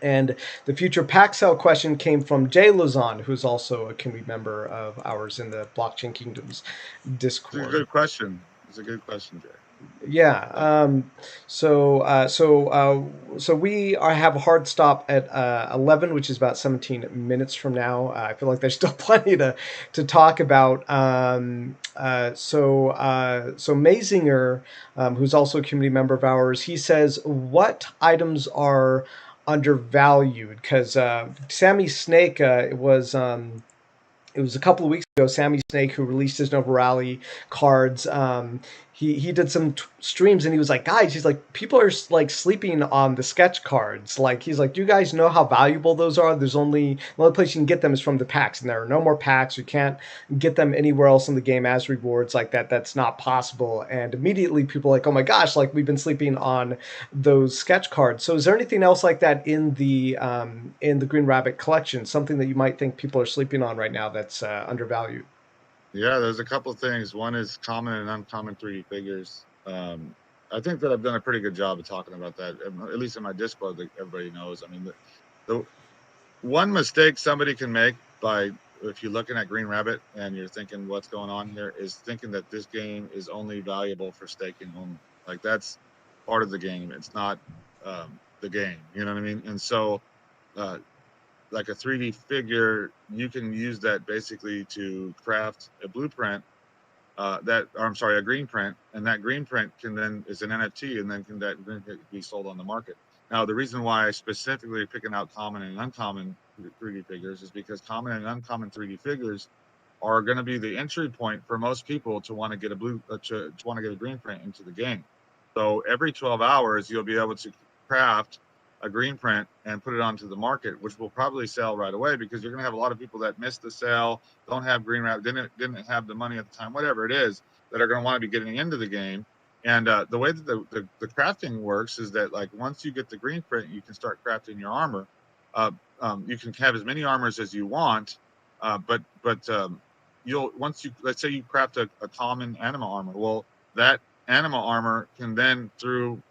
And the future pack sale question came from Jay Lozon, who's also a community member of ours in the Blockchain Kingdoms It's a Discord. good question. It's a good question, Jay. Yeah. So So we have a hard stop at 11, which is about 17 minutes from now. I feel like there's still plenty to talk about. So Mazinger, who's also a community member of ours, he says, what items are undervalued? Because Sammy Snake, it was a couple of weeks ago. Sammy Snake, who released his Nova Rally cards, he did some streams and he was like, guys, he's like, people are like sleeping on the sketch cards. Like he's like, do you guys know how valuable those are? The only place you can get them is from the packs, and there are no more packs. You can't get them anywhere else in the game as rewards like that. That's not possible. And immediately people are like, oh my gosh, like we've been sleeping on those sketch cards. So is there anything else like that in the Green Rabbit collection? Something that you might think people are sleeping on right now that's undervalued? yeah, there's a couple of things. One is common and uncommon 3D figures. I think that I've done a pretty good job of talking about that, at least in my Discord, that everybody knows. I mean, the one mistake somebody can make by if you're looking at Green Rabbit and you're thinking what's going on here is thinking that this game is only valuable for staking only. Like that's part of the game. It's not the game. You know what I mean? And so, uh, like a 3D figure, you can use that basically to craft a blueprint or I'm sorry, a green print, and that green print can then is an NFT, and then can that green print be sold on the market. Now, the reason why I specifically picking out common and uncommon 3D figures is because common and uncommon 3D figures are going to be the entry point for most people to want to get a to want to get a green print into the game. So every 12 hours, you'll be able to craft a green print and put it onto the market, which will probably sell right away because you're going to have a lot of people that missed the sale, don't have green wrap, didn't have the money at the time, whatever it is, that are going to want to be getting into the game. And the way that the crafting works is that like once you get the green print, you can start crafting your armor. You can have as many armors as you want, but you'll once you let's say you craft a common animal armor. Well, that animal armor can then through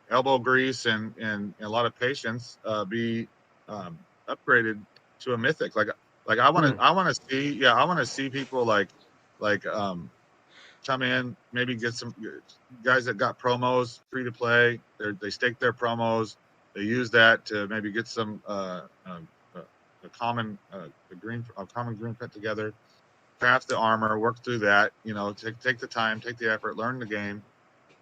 elbow grease and a lot of patience be upgraded to a mythic. Like Hmm. I want to see I want to see people like come in, maybe get some guys that got promos free to play. They stake their promos. They use that to maybe get some a common a common green print together, craft the armor, work through that. Take the time, take the effort, learn the game,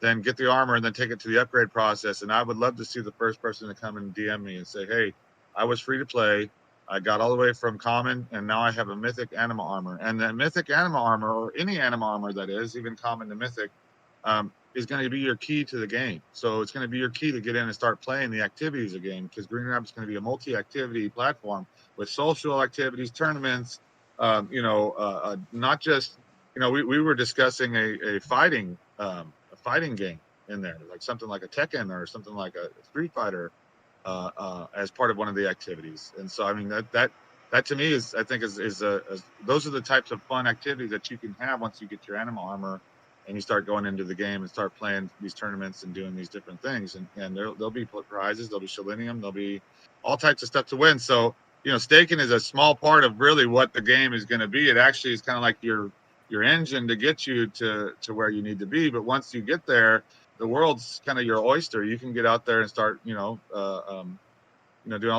then get the armor and then take it to the upgrade process. And I would love to see the first person to come and DM me and say, hey, I was free to play. I got all the way from common and now I have a mythic animal armor. And that mythic animal armor, or any animal armor that is, even common to mythic, is going to be your key to the game. So it's going to be your key to get in and start playing the activities of the game because Green Rabbit's going to be a multi-activity platform with social activities, tournaments, not just, we were discussing a fighting game in there, like something like a Tekken or something like a Street Fighter, as part of one of the activities. And so, I mean, that to me is, I think, those are the types of fun activities that you can have once you get your animal armor and you start going into the game and start playing these tournaments and doing these different things. And there'll be prizes, there'll be selenium, there'll be all types of stuff to win. So, staking is a small part of really what the game is going to be. It actually is kind of like your engine to get you to where you need to be. But once you get there, the world's kind of your oyster. You can get out there and start, doing all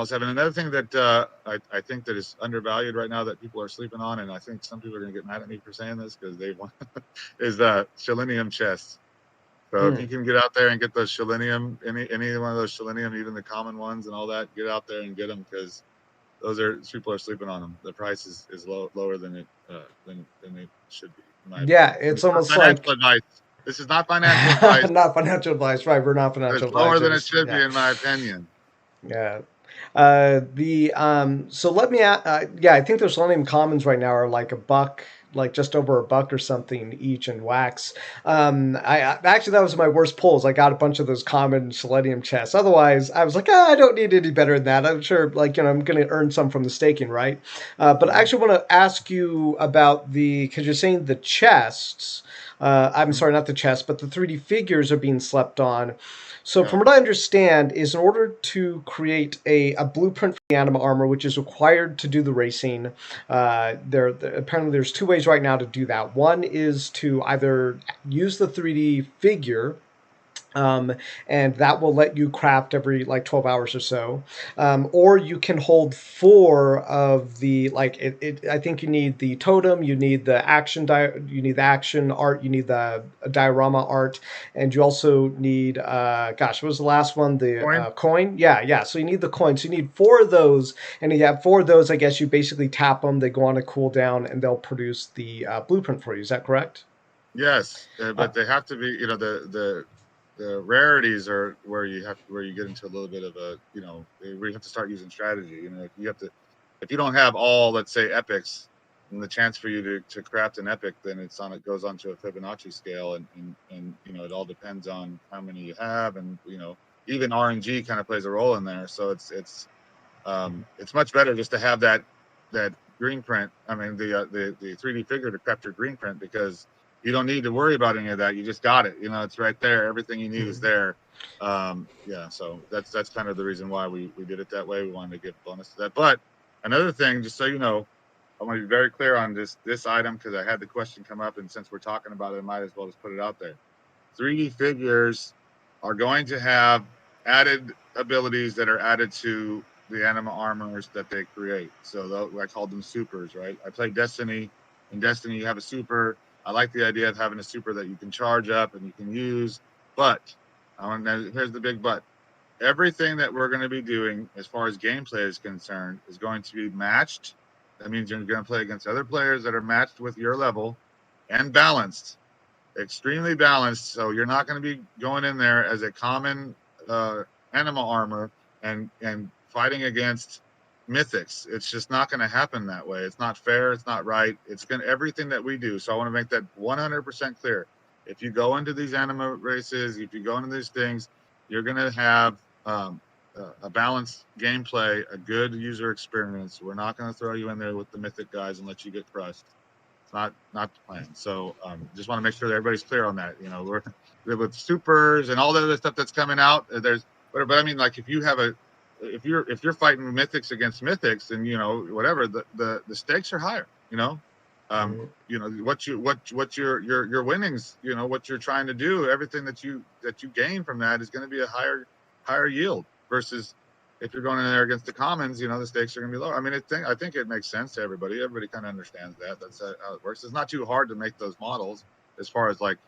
this stuff. And another thing that I think that is undervalued right now that people are sleeping on, and I think some people are going to get mad at me for saying this because they want, is selenium chests. So if Hmm. you can get out there and get those selenium, any one of those selenium, even the common ones and all that, get out there and get them because people are sleeping on them. The price is lower than it should be, in my Yeah, opinion. And it's it's not almost financial like advice. This is not financial advice, not financial advice, right? We're not but financial it's lower than it advisors. should be, Yeah. in my opinion. Yeah. The so let me yeah, I think the Selenium Commons right now are like a buck, like just over a buck or something each in wax. Actually that was my worst pulls. I got a bunch of those common Selenium chests. Otherwise, I was like, I don't need any better than that. I'm sure, like I'm gonna earn some from the staking, right? But I Mm-hmm. actually want to ask you about because you're saying the chests. I'm Mm-hmm. sorry, not the chests, but the 3D figures are being slept on. So, Yeah. from what I understand, is in order to create a blueprint for the anima armor, which is required to do the racing, apparently there's two ways ways right now to do that. One is to either use the 3D figure, um, and that will let you craft every like 12 hours or so, or you can hold four of the like I think you need the totem, you need the you need the action art, you need the diorama art, and you also need gosh, what was the last one, the Coin. coin? Yeah, so you need the coin, so you need four of those, and you have four of those. I guess you basically tap them, they go on a cooldown, and they'll produce the blueprint for you. Is that correct? Yes, uh, but they have to be, the rarities are where you get into a little bit of a, where you have to start using strategy. If you have to, if you don't have all, let's say, epics, and the chance for you to craft an epic, then it goes on to a Fibonacci scale, and it all depends on how many you have, and even RNG kind of plays a role in there. So it's much better just to have that green print. I mean, the 3D figure to craft your green print, because you don't need to worry about any of that. You just got it. It's right there. Everything you need is there. Yeah, so that's kind of the reason why we did it that way. We wanted to give bonus to that. But another thing, just so you know, I want to be very clear on this item, because I had the question come up, and since we're talking about it, I might as well just put it out there. 3D figures are going to have added abilities that are added to the anima armors that they create. So I called them supers, right? I played Destiny. In Destiny, you have a super. I like the idea of having a super that you can charge up and you can use. But here's the big but. Everything that we're going to be doing as far as gameplay is concerned is going to be matched. That means you're going to play against other players that are matched with your level and balanced, extremely balanced. So you're not going to be going in there as a common animal armor and fighting against mythics. It's just not going to happen that way. It's not fair. It's not right. It's going to everything that we do. So I want to make that 100% clear. If you go into these anima races, if you go into these things, you're going to have a balanced gameplay, a good user experience. We're not going to throw you in there with the mythic guys and let you get crushed. It's not the plan. So just want to make sure that everybody's clear on that. We're with supers and all the other stuff that's coming out. But I mean, like, if you're fighting mythics against mythics, and whatever, the stakes are higher. Um, what your winnings, what you're trying to do, everything that you gain from that is going to be a higher yield, versus if you're going in there against the commons, the stakes are going to be lower. I mean, I think it makes sense to everybody. Everybody kind of understands that. That's how it works. It's not too hard to make those models as far as like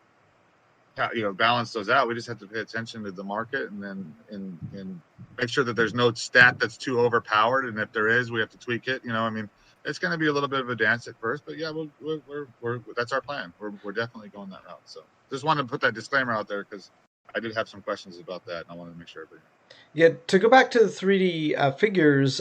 balance those out. We just have to pay attention to the market, and then and make sure that there's no stat that's too overpowered, and if there is, we have to tweak it. I mean, it's going to be a little bit of a dance at first, but yeah, we're that's our plan. We're definitely going that route. So just wanted to put that disclaimer out there, because I did have some questions about that, and I wanted to make sure everybody. Yeah, to go back to the 3D figures,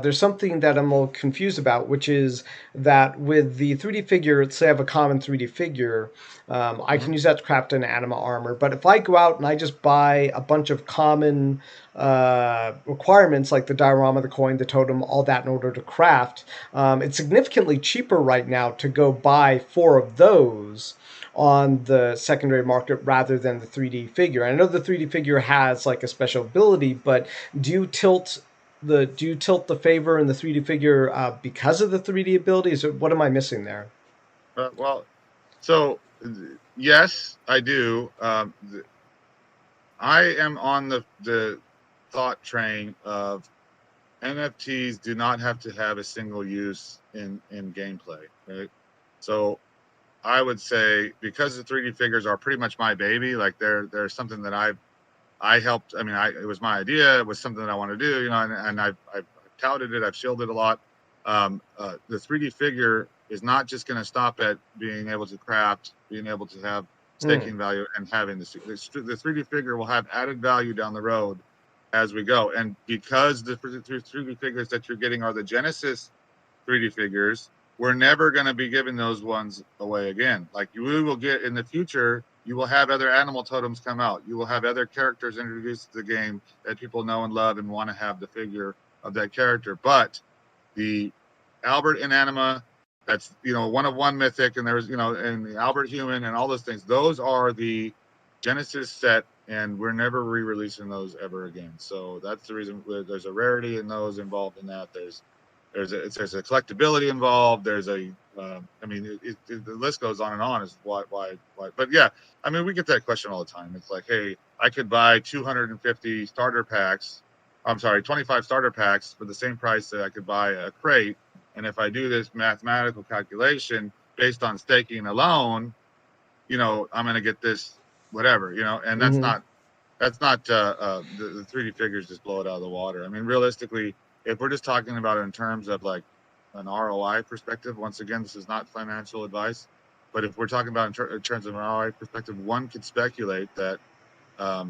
there's something that I'm a little confused about, which is that with the 3D figure, let's say I have a common 3D figure, I Mm-hmm. can use that to craft an anima armor. But if I go out and I just buy a bunch of common requirements like the diorama, the coin, the totem, all that in order to craft, it's significantly cheaper right now to go buy four of those on the secondary market rather than the 3D figure. I know the 3D figure has like a special ability, but do you tilt the favor in the 3D figure because of the 3D abilities, or what am I missing there? Well, so yes, I do. I am on the thought train of NFTs do not have to have a single use in gameplay, right? So I would say, because the 3D figures are pretty much my baby, like they're something that I helped. I mean, it was my idea. It was something that I want to do, and I've touted it. I've shielded a lot. The 3D figure is not just going to stop at being able to craft, being able to have Hmm. staking value, and having the 3D figure will have added value down the road as we go. And because the 3D figures that you're getting are the Genesis 3D figures, we're never going to be giving those ones away again. Like, you will get in the future, you will have other animal totems come out. You will have other characters introduced to the game that people know and love and want to have the figure of that character. But the Albert Inanima, that's one of one mythic, and there's and the Albert Human and all those things. Those are the Genesis set, and we're never re-releasing those ever again. So that's the reason there's a rarity in those involved in that. There's a collectability involved. There's a I mean, the list goes on and on. Is why? But yeah, I mean, we get that question all the time. It's like, hey, I could buy 250 starter packs. I'm sorry, 25 starter packs for the same price that I could buy a crate. And if I do this mathematical calculation based on staking alone, I'm going to get this whatever, and Hmm. that's not the 3D figures just blow it out of the water. I mean, realistically, if we're just talking about it in terms of like an ROI perspective, once again, this is not financial advice, but if we're talking about in terms of an ROI perspective, one could speculate that a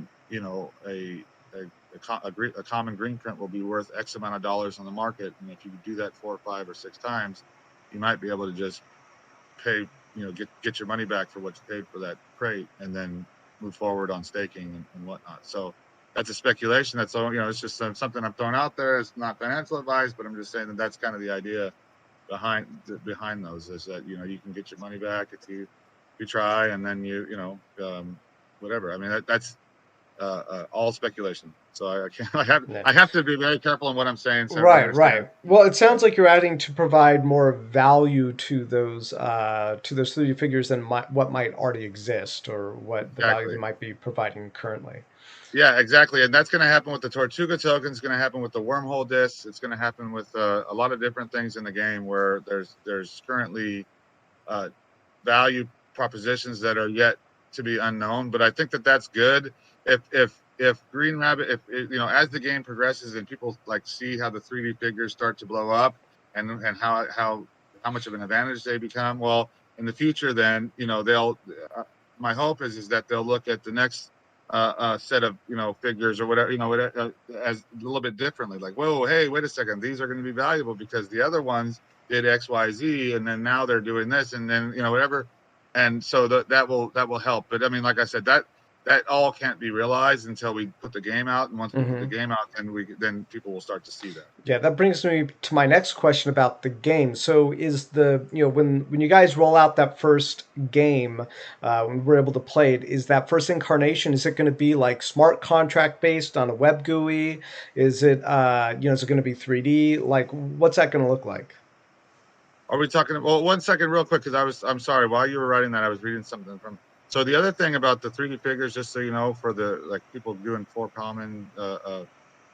common green print will be worth X amount of dollars on the market, and if you do that 4 or 5 or 6 times, you might be able to just pay, get your money back for what you paid for that crate, and then move forward on staking and whatnot. So that's a speculation. That's all. It's just something I'm throwing out there. It's not financial advice, but I'm just saying that that's kind of the idea behind those is that you can get your money back if you try, and then whatever. I mean that's all speculation. So I can't, I have to be very careful on what I'm saying so everybody Right, understands. right. Well, it Right. sounds like you're adding to provide more value to those 3D figures than what might already exist, or what the value they Exactly. might be providing currently. Yeah, exactly, and that's going to happen with the Tortuga token. It's going to happen with the wormhole discs. It's going to happen with a lot of different things in the game where there's currently uh, value propositions that are yet to be unknown. But I think that that's good. If Green Rabbit, if as the game progresses and people like see how the 3D figures start to blow up, and how much of an advantage they become, well, in the future, then they'll. My hope is that they'll look at the next set of figures or whatever as a little bit differently. Like, whoa, hey, wait a second, these are going to be valuable because the other ones did XYZ, and then now they're doing this, and then whatever, and so that will help. But I mean, like I said, that all can't be realized until we put the game out, and once we put the Hmm. game out, then people will start to see that. Yeah, that brings me to my next question about the game. So, is when you guys roll out that first game, when we're able to play it, is that first incarnation? Is it going to be like smart contract based on a web GUI? Is it going to be 3D? Like, what's that going to look like? Are we talking? Well, one second, real quick, because I'm sorry. While you were writing that, I was reading something from. So the other thing about the 3D figures, just so you know, for the like people doing for common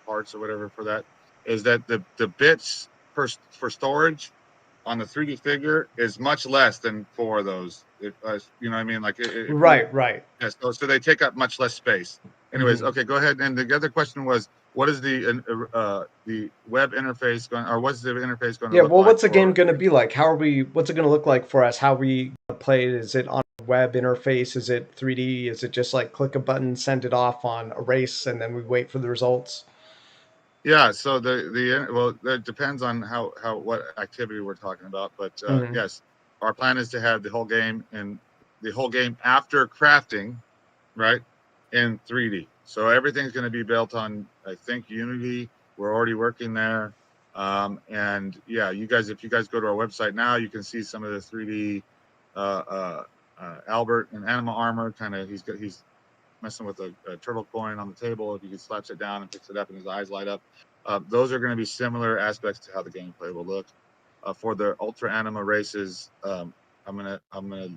parts or whatever for that, is that the bits for storage on the 3D figure is much less than for those. You know what I mean? Like if you, Right, right. yeah, so they take up much less space. Anyways, Hmm. okay, go ahead. And the other question was, what is the web interface going, or what's the interface going to Yeah, look well, like what's the game for? going to be like? What's it going to look like for us? How are we going to play it? Is it on a web interface? Is it 3D? Is it just like click a button, send it off on erase, and then we wait for the results? Yeah, so well, that depends on how what activity we're talking about, but Hmm. yes, our plan is to have the whole game after crafting, right, in 3D. So everything's going to be built on, I think, Unity. We're already working there, and yeah, if you guys go to our website now, you can see some of the 3D uh, uh, Albert and Anima armor. Kind of, he's messing with a turtle coin on the table. If he slaps it down and picks it up, and his eyes light up. Those are going to be similar aspects to how the gameplay will look. For the Ultra Anima races, I'm gonna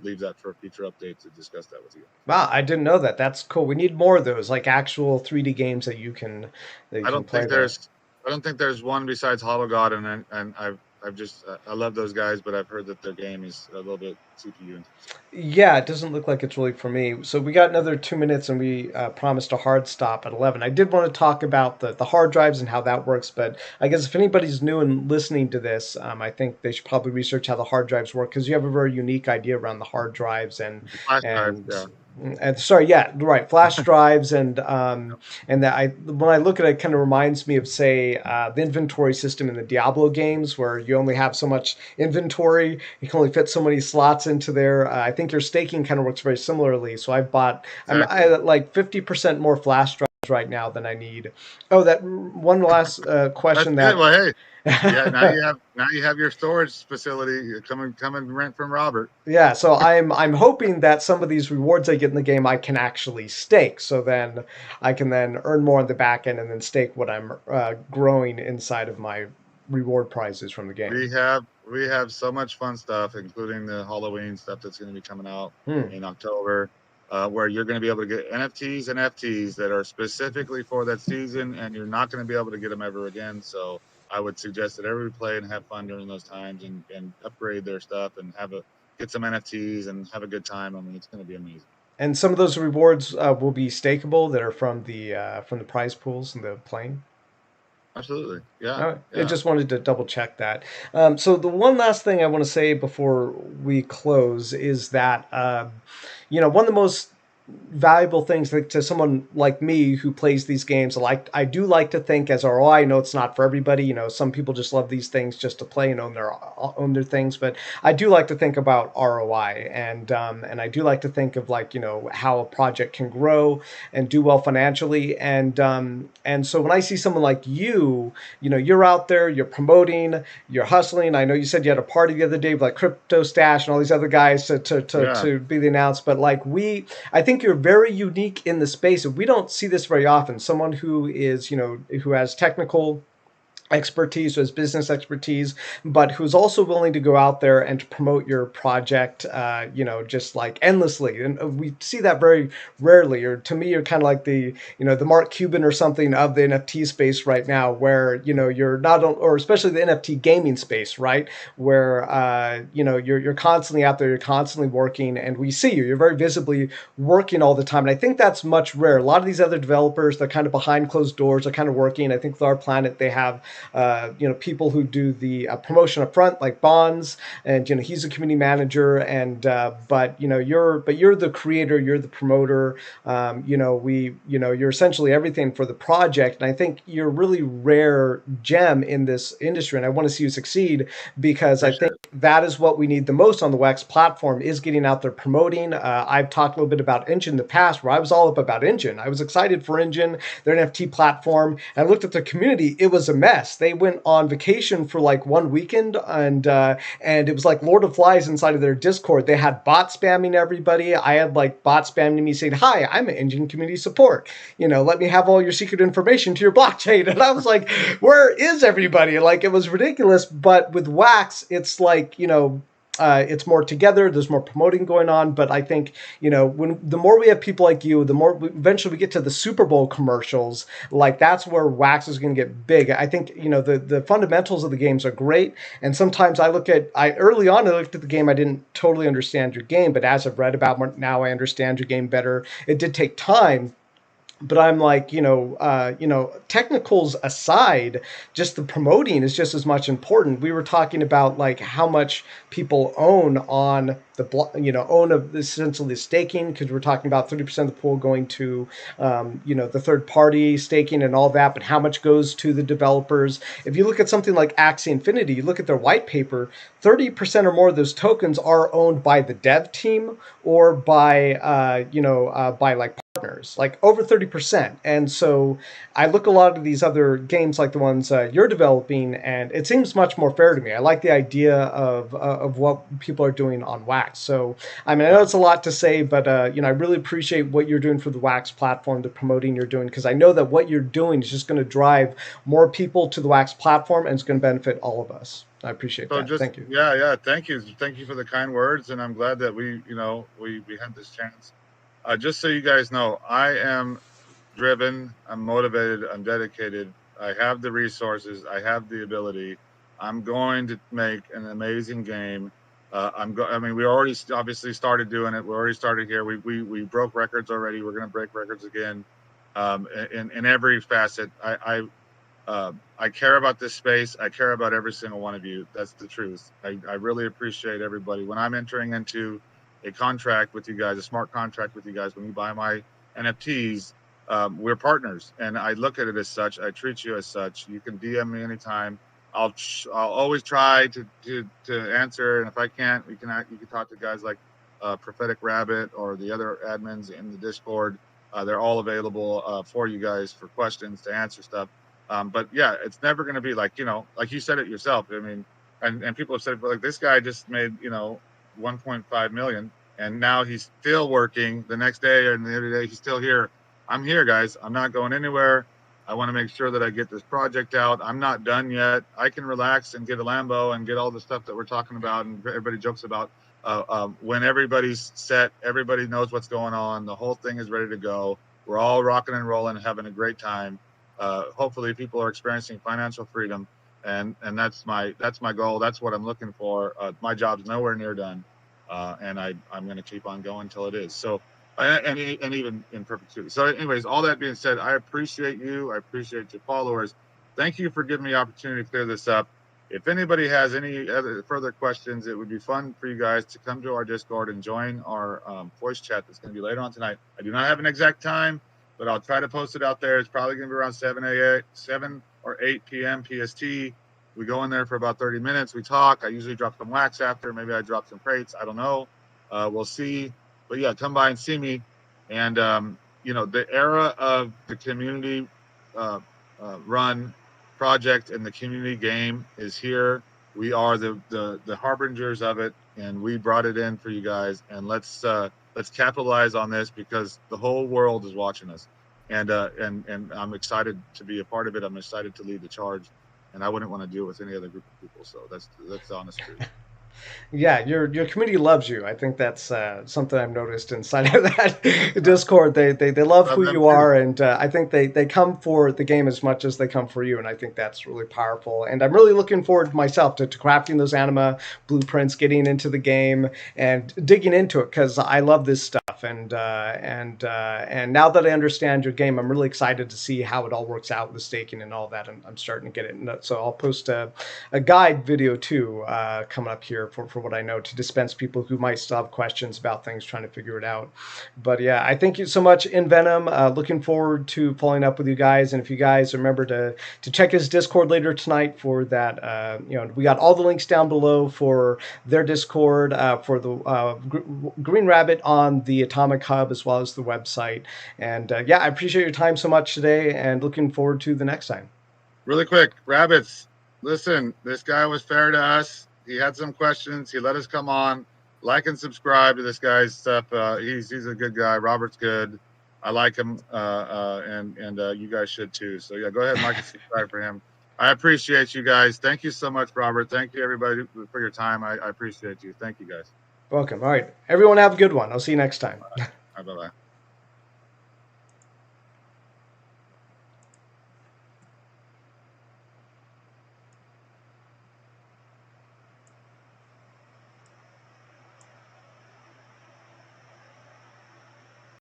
leave that for a future update to discuss that with you. Wow, I didn't know that. That's cool. We need more of those, like actual 3D games that you can I don't play think there. there's I don't think there's one besides Hollow God, and I've just I love those guys, but I've heard that their game is a little bit CPU intensive. Yeah, it doesn't look like it's really for me. So we got another 2 minutes, and we promised a hard stop at 11. I did want to talk about the hard drives and how that works, but I guess if anybody's new and listening to this, I think they should probably research how the hard drives work because you have a very unique idea around the hard drives The flash drives, and yeah. and sorry, yeah, right, flash drives and that I when I look at it, it kind of reminds me of say the inventory system in the Diablo games where you only have so much inventory, you can only fit so many slots into there. I think your staking kind of works very similarly. So I Exactly. like 50% more flash drives right now than I need. Oh, that one last That's question good. that. Well, hey, yeah, now you have your storage facility coming rent from Robert. Yeah, so I'm hoping that some of these rewards I get in the game I can actually stake. So then I can then earn more on the back end and then stake what I'm growing inside of my reward prizes from the game? We have so much fun stuff, including the Halloween stuff that's going to be coming out Hmm. in October, where you're going to be able to get NFTs and FTs that are specifically for that season, and you're not going to be able to get them ever again. So I would suggest that everybody play and have fun during those times, and upgrade their stuff and get some NFTs and have a good time. I mean, it's going to be amazing. And some of those rewards will be stakeable that are from the prize pools and the playing. Absolutely, yeah, I yeah, just wanted to double check that. So the one last thing I want to say before we close is that one of the most valuable things to someone like me who plays these games. I do like to think as ROI. I know it's not for everybody. Some people just love these things just to play and own their things. But I do like to think about ROI, and I do like to think of how a project can grow and do well financially. And so when I see someone like you're out there, you're promoting, you're hustling. I know you said you had a party the other day with like Crypto Stash and all these other guys yeah, to be the announced. But I think you're very unique in the space. We don't see this very often. Someone who is, who has technical expertise, who has business expertise, but who's also willing to go out there and to promote your project, just like endlessly. And we see that very rarely. Or to me, you're kind of like the Mark Cuban or something of the NFT space right now, where you're not, or especially the NFT gaming space, right, where you're constantly out there, you're constantly working, and we see you. You're very visibly working all the time, and I think that's much rare. A lot of these other developers, they're kind of behind closed doors, are kind of working. I think with Our Planet, they have people who do the promotion up front, like Bonds, and he's a community manager, and you're the creator, you're the promoter. You're essentially everything for the project, and I think you're a really rare gem in this industry, and I want to see you succeed because I think appreciate it. that is what we need the most on the Wax platform is getting out there promoting. I've talked a little bit about Engine in the past, where I was all up about Engine. I was excited for Engine, their NFT platform, and I looked at the community. It was a mess. They went on vacation for like one weekend, and it was like Lord of Flies inside of their Discord. They had bot spamming everybody. I had like bot spamming me saying, "Hi, I'm an Engine community support. Let me have all your secret information to your blockchain." And I was like, "Where is everybody?" Like it was ridiculous. But with Wax, it's like it's more together. There's more promoting going on. But I think when the more we have people like you, the more eventually we get to the Super Bowl commercials. Like that's where Wax is going to get big. I think the fundamentals of the games are great. And sometimes I early on I looked at the game. I didn't totally understand your game, but as I've read about more, now I understand your game better. It did take time, but I'm like, technicals aside, just the promoting is just as much important. We were talking about like how much people own on own of essentially the staking, because we're talking about 30% of the pool going to, the third party staking and all that, but how much goes to the developers? If you look at something like Axie Infinity, you look at their white paper, 30% or more of those tokens are owned by the dev team or by like partners, like over 30%. And so I look a lot of these other games like the ones you're developing, and it seems much more fair to me. I like the idea of what people are doing on Wax. So I mean, I know Yeah. it's a lot to say, but I really appreciate what you're doing for the Wax platform, the promoting you're doing, because I know that what you're doing is just going to drive more people to the Wax platform, and it's going to benefit all of us. I appreciate So that. just Thank you. yeah, yeah. Thank you for the kind words, and I'm glad that we had this chance. Just so you guys know, I am driven, I'm motivated, I'm dedicated. I have the resources, I have the ability. I'm going to make an amazing game. I mean, we already obviously started doing it. We already started here. We broke records already. We're going to break records again. In every facet. I care about this space. I care about every single one of you. That's the truth. I really appreciate everybody. When I'm entering into a contract with you guys, a smart contract with you guys, when you buy my NFTs, we're partners, and I look at it as such. I treat you as such. You can DM me anytime. I'll always try to answer, and if I can't, you can talk to guys like Prophetic Rabbit or the other admins in the Discord. They're all available for you guys for questions to answer stuff. But yeah, it's never going to be like like you said it yourself. I mean, and people have said it, but like this guy just made 1.5 million, and now he's still working the next day and the other day he's still here. I'm here, guys. I'm not going anywhere. I want to make sure that I get this project out. I'm not done yet. I can relax and get a Lambo and get all the stuff that we're talking about and everybody jokes about. When everybody's set, everybody knows what's going on. The whole thing is ready to go. We're all rocking and rolling, having a great time. Hopefully, people are experiencing financial freedom, and that's my goal. That's what I'm looking for. My job's nowhere near done, and I'm going to keep on going until it is. So and even in perpetuity. So, anyways, all that being said, I appreciate you. I appreciate your followers. Thank you for giving me the opportunity to clear this up. If anybody has any other further questions, it would be fun for you guys to come to our Discord and join our voice chat that's going to be later on tonight. I do not have an exact time, but I'll try to post it out there. It's probably going to be around 7 or 8 p.m. PST. We go in there for about 30 minutes. We talk. I usually drop some wax after. Maybe I drop some crates. I don't know. We'll see. But yeah, come by and see me. And the era of the community uh, run project and the community game is here. We are the harbingers of it, and we brought it in for you guys. And let's capitalize on this because the whole world is watching us. And I'm excited to be a part of it. I'm excited to lead the charge, and I wouldn't want to deal with any other group of people. So that's the honest truth. Yeah, your community loves you. I think that's something I've noticed inside of that Discord. They love Love who them you too. are, and I think they come for the game as much as they come for you, and I think that's really powerful. And I'm really looking forward myself to crafting those anima blueprints, getting into the game, and digging into it because I love this stuff. And now that I understand your game, I'm really excited to see how it all works out with the staking and all that. I'm starting to get it. And so I'll post a guide video too coming up here for what I know to dispense people who might still have questions about things trying to figure it out. But yeah, I thank you so much, nVenom. Looking forward to following up with you guys. And if you guys remember to check his Discord later tonight for that, we got all the links down below for their Discord, for the Green Rabbit on the Atomic Hub as well as the website. And yeah, I appreciate your time so much today, and looking forward to the next time. Really quick, rabbits. Listen, this guy was fair to us. He had some questions. He let us come on. Like and subscribe to this guy's stuff. He's a good guy. Robert's good. I like him, and you guys should too. So yeah, go ahead and like and subscribe for him. I appreciate you guys. Thank you so much, Robert. Thank you everybody for your time. I appreciate you. Thank you guys. Welcome. All right, everyone, have a good one. I'll see you next time. Bye bye.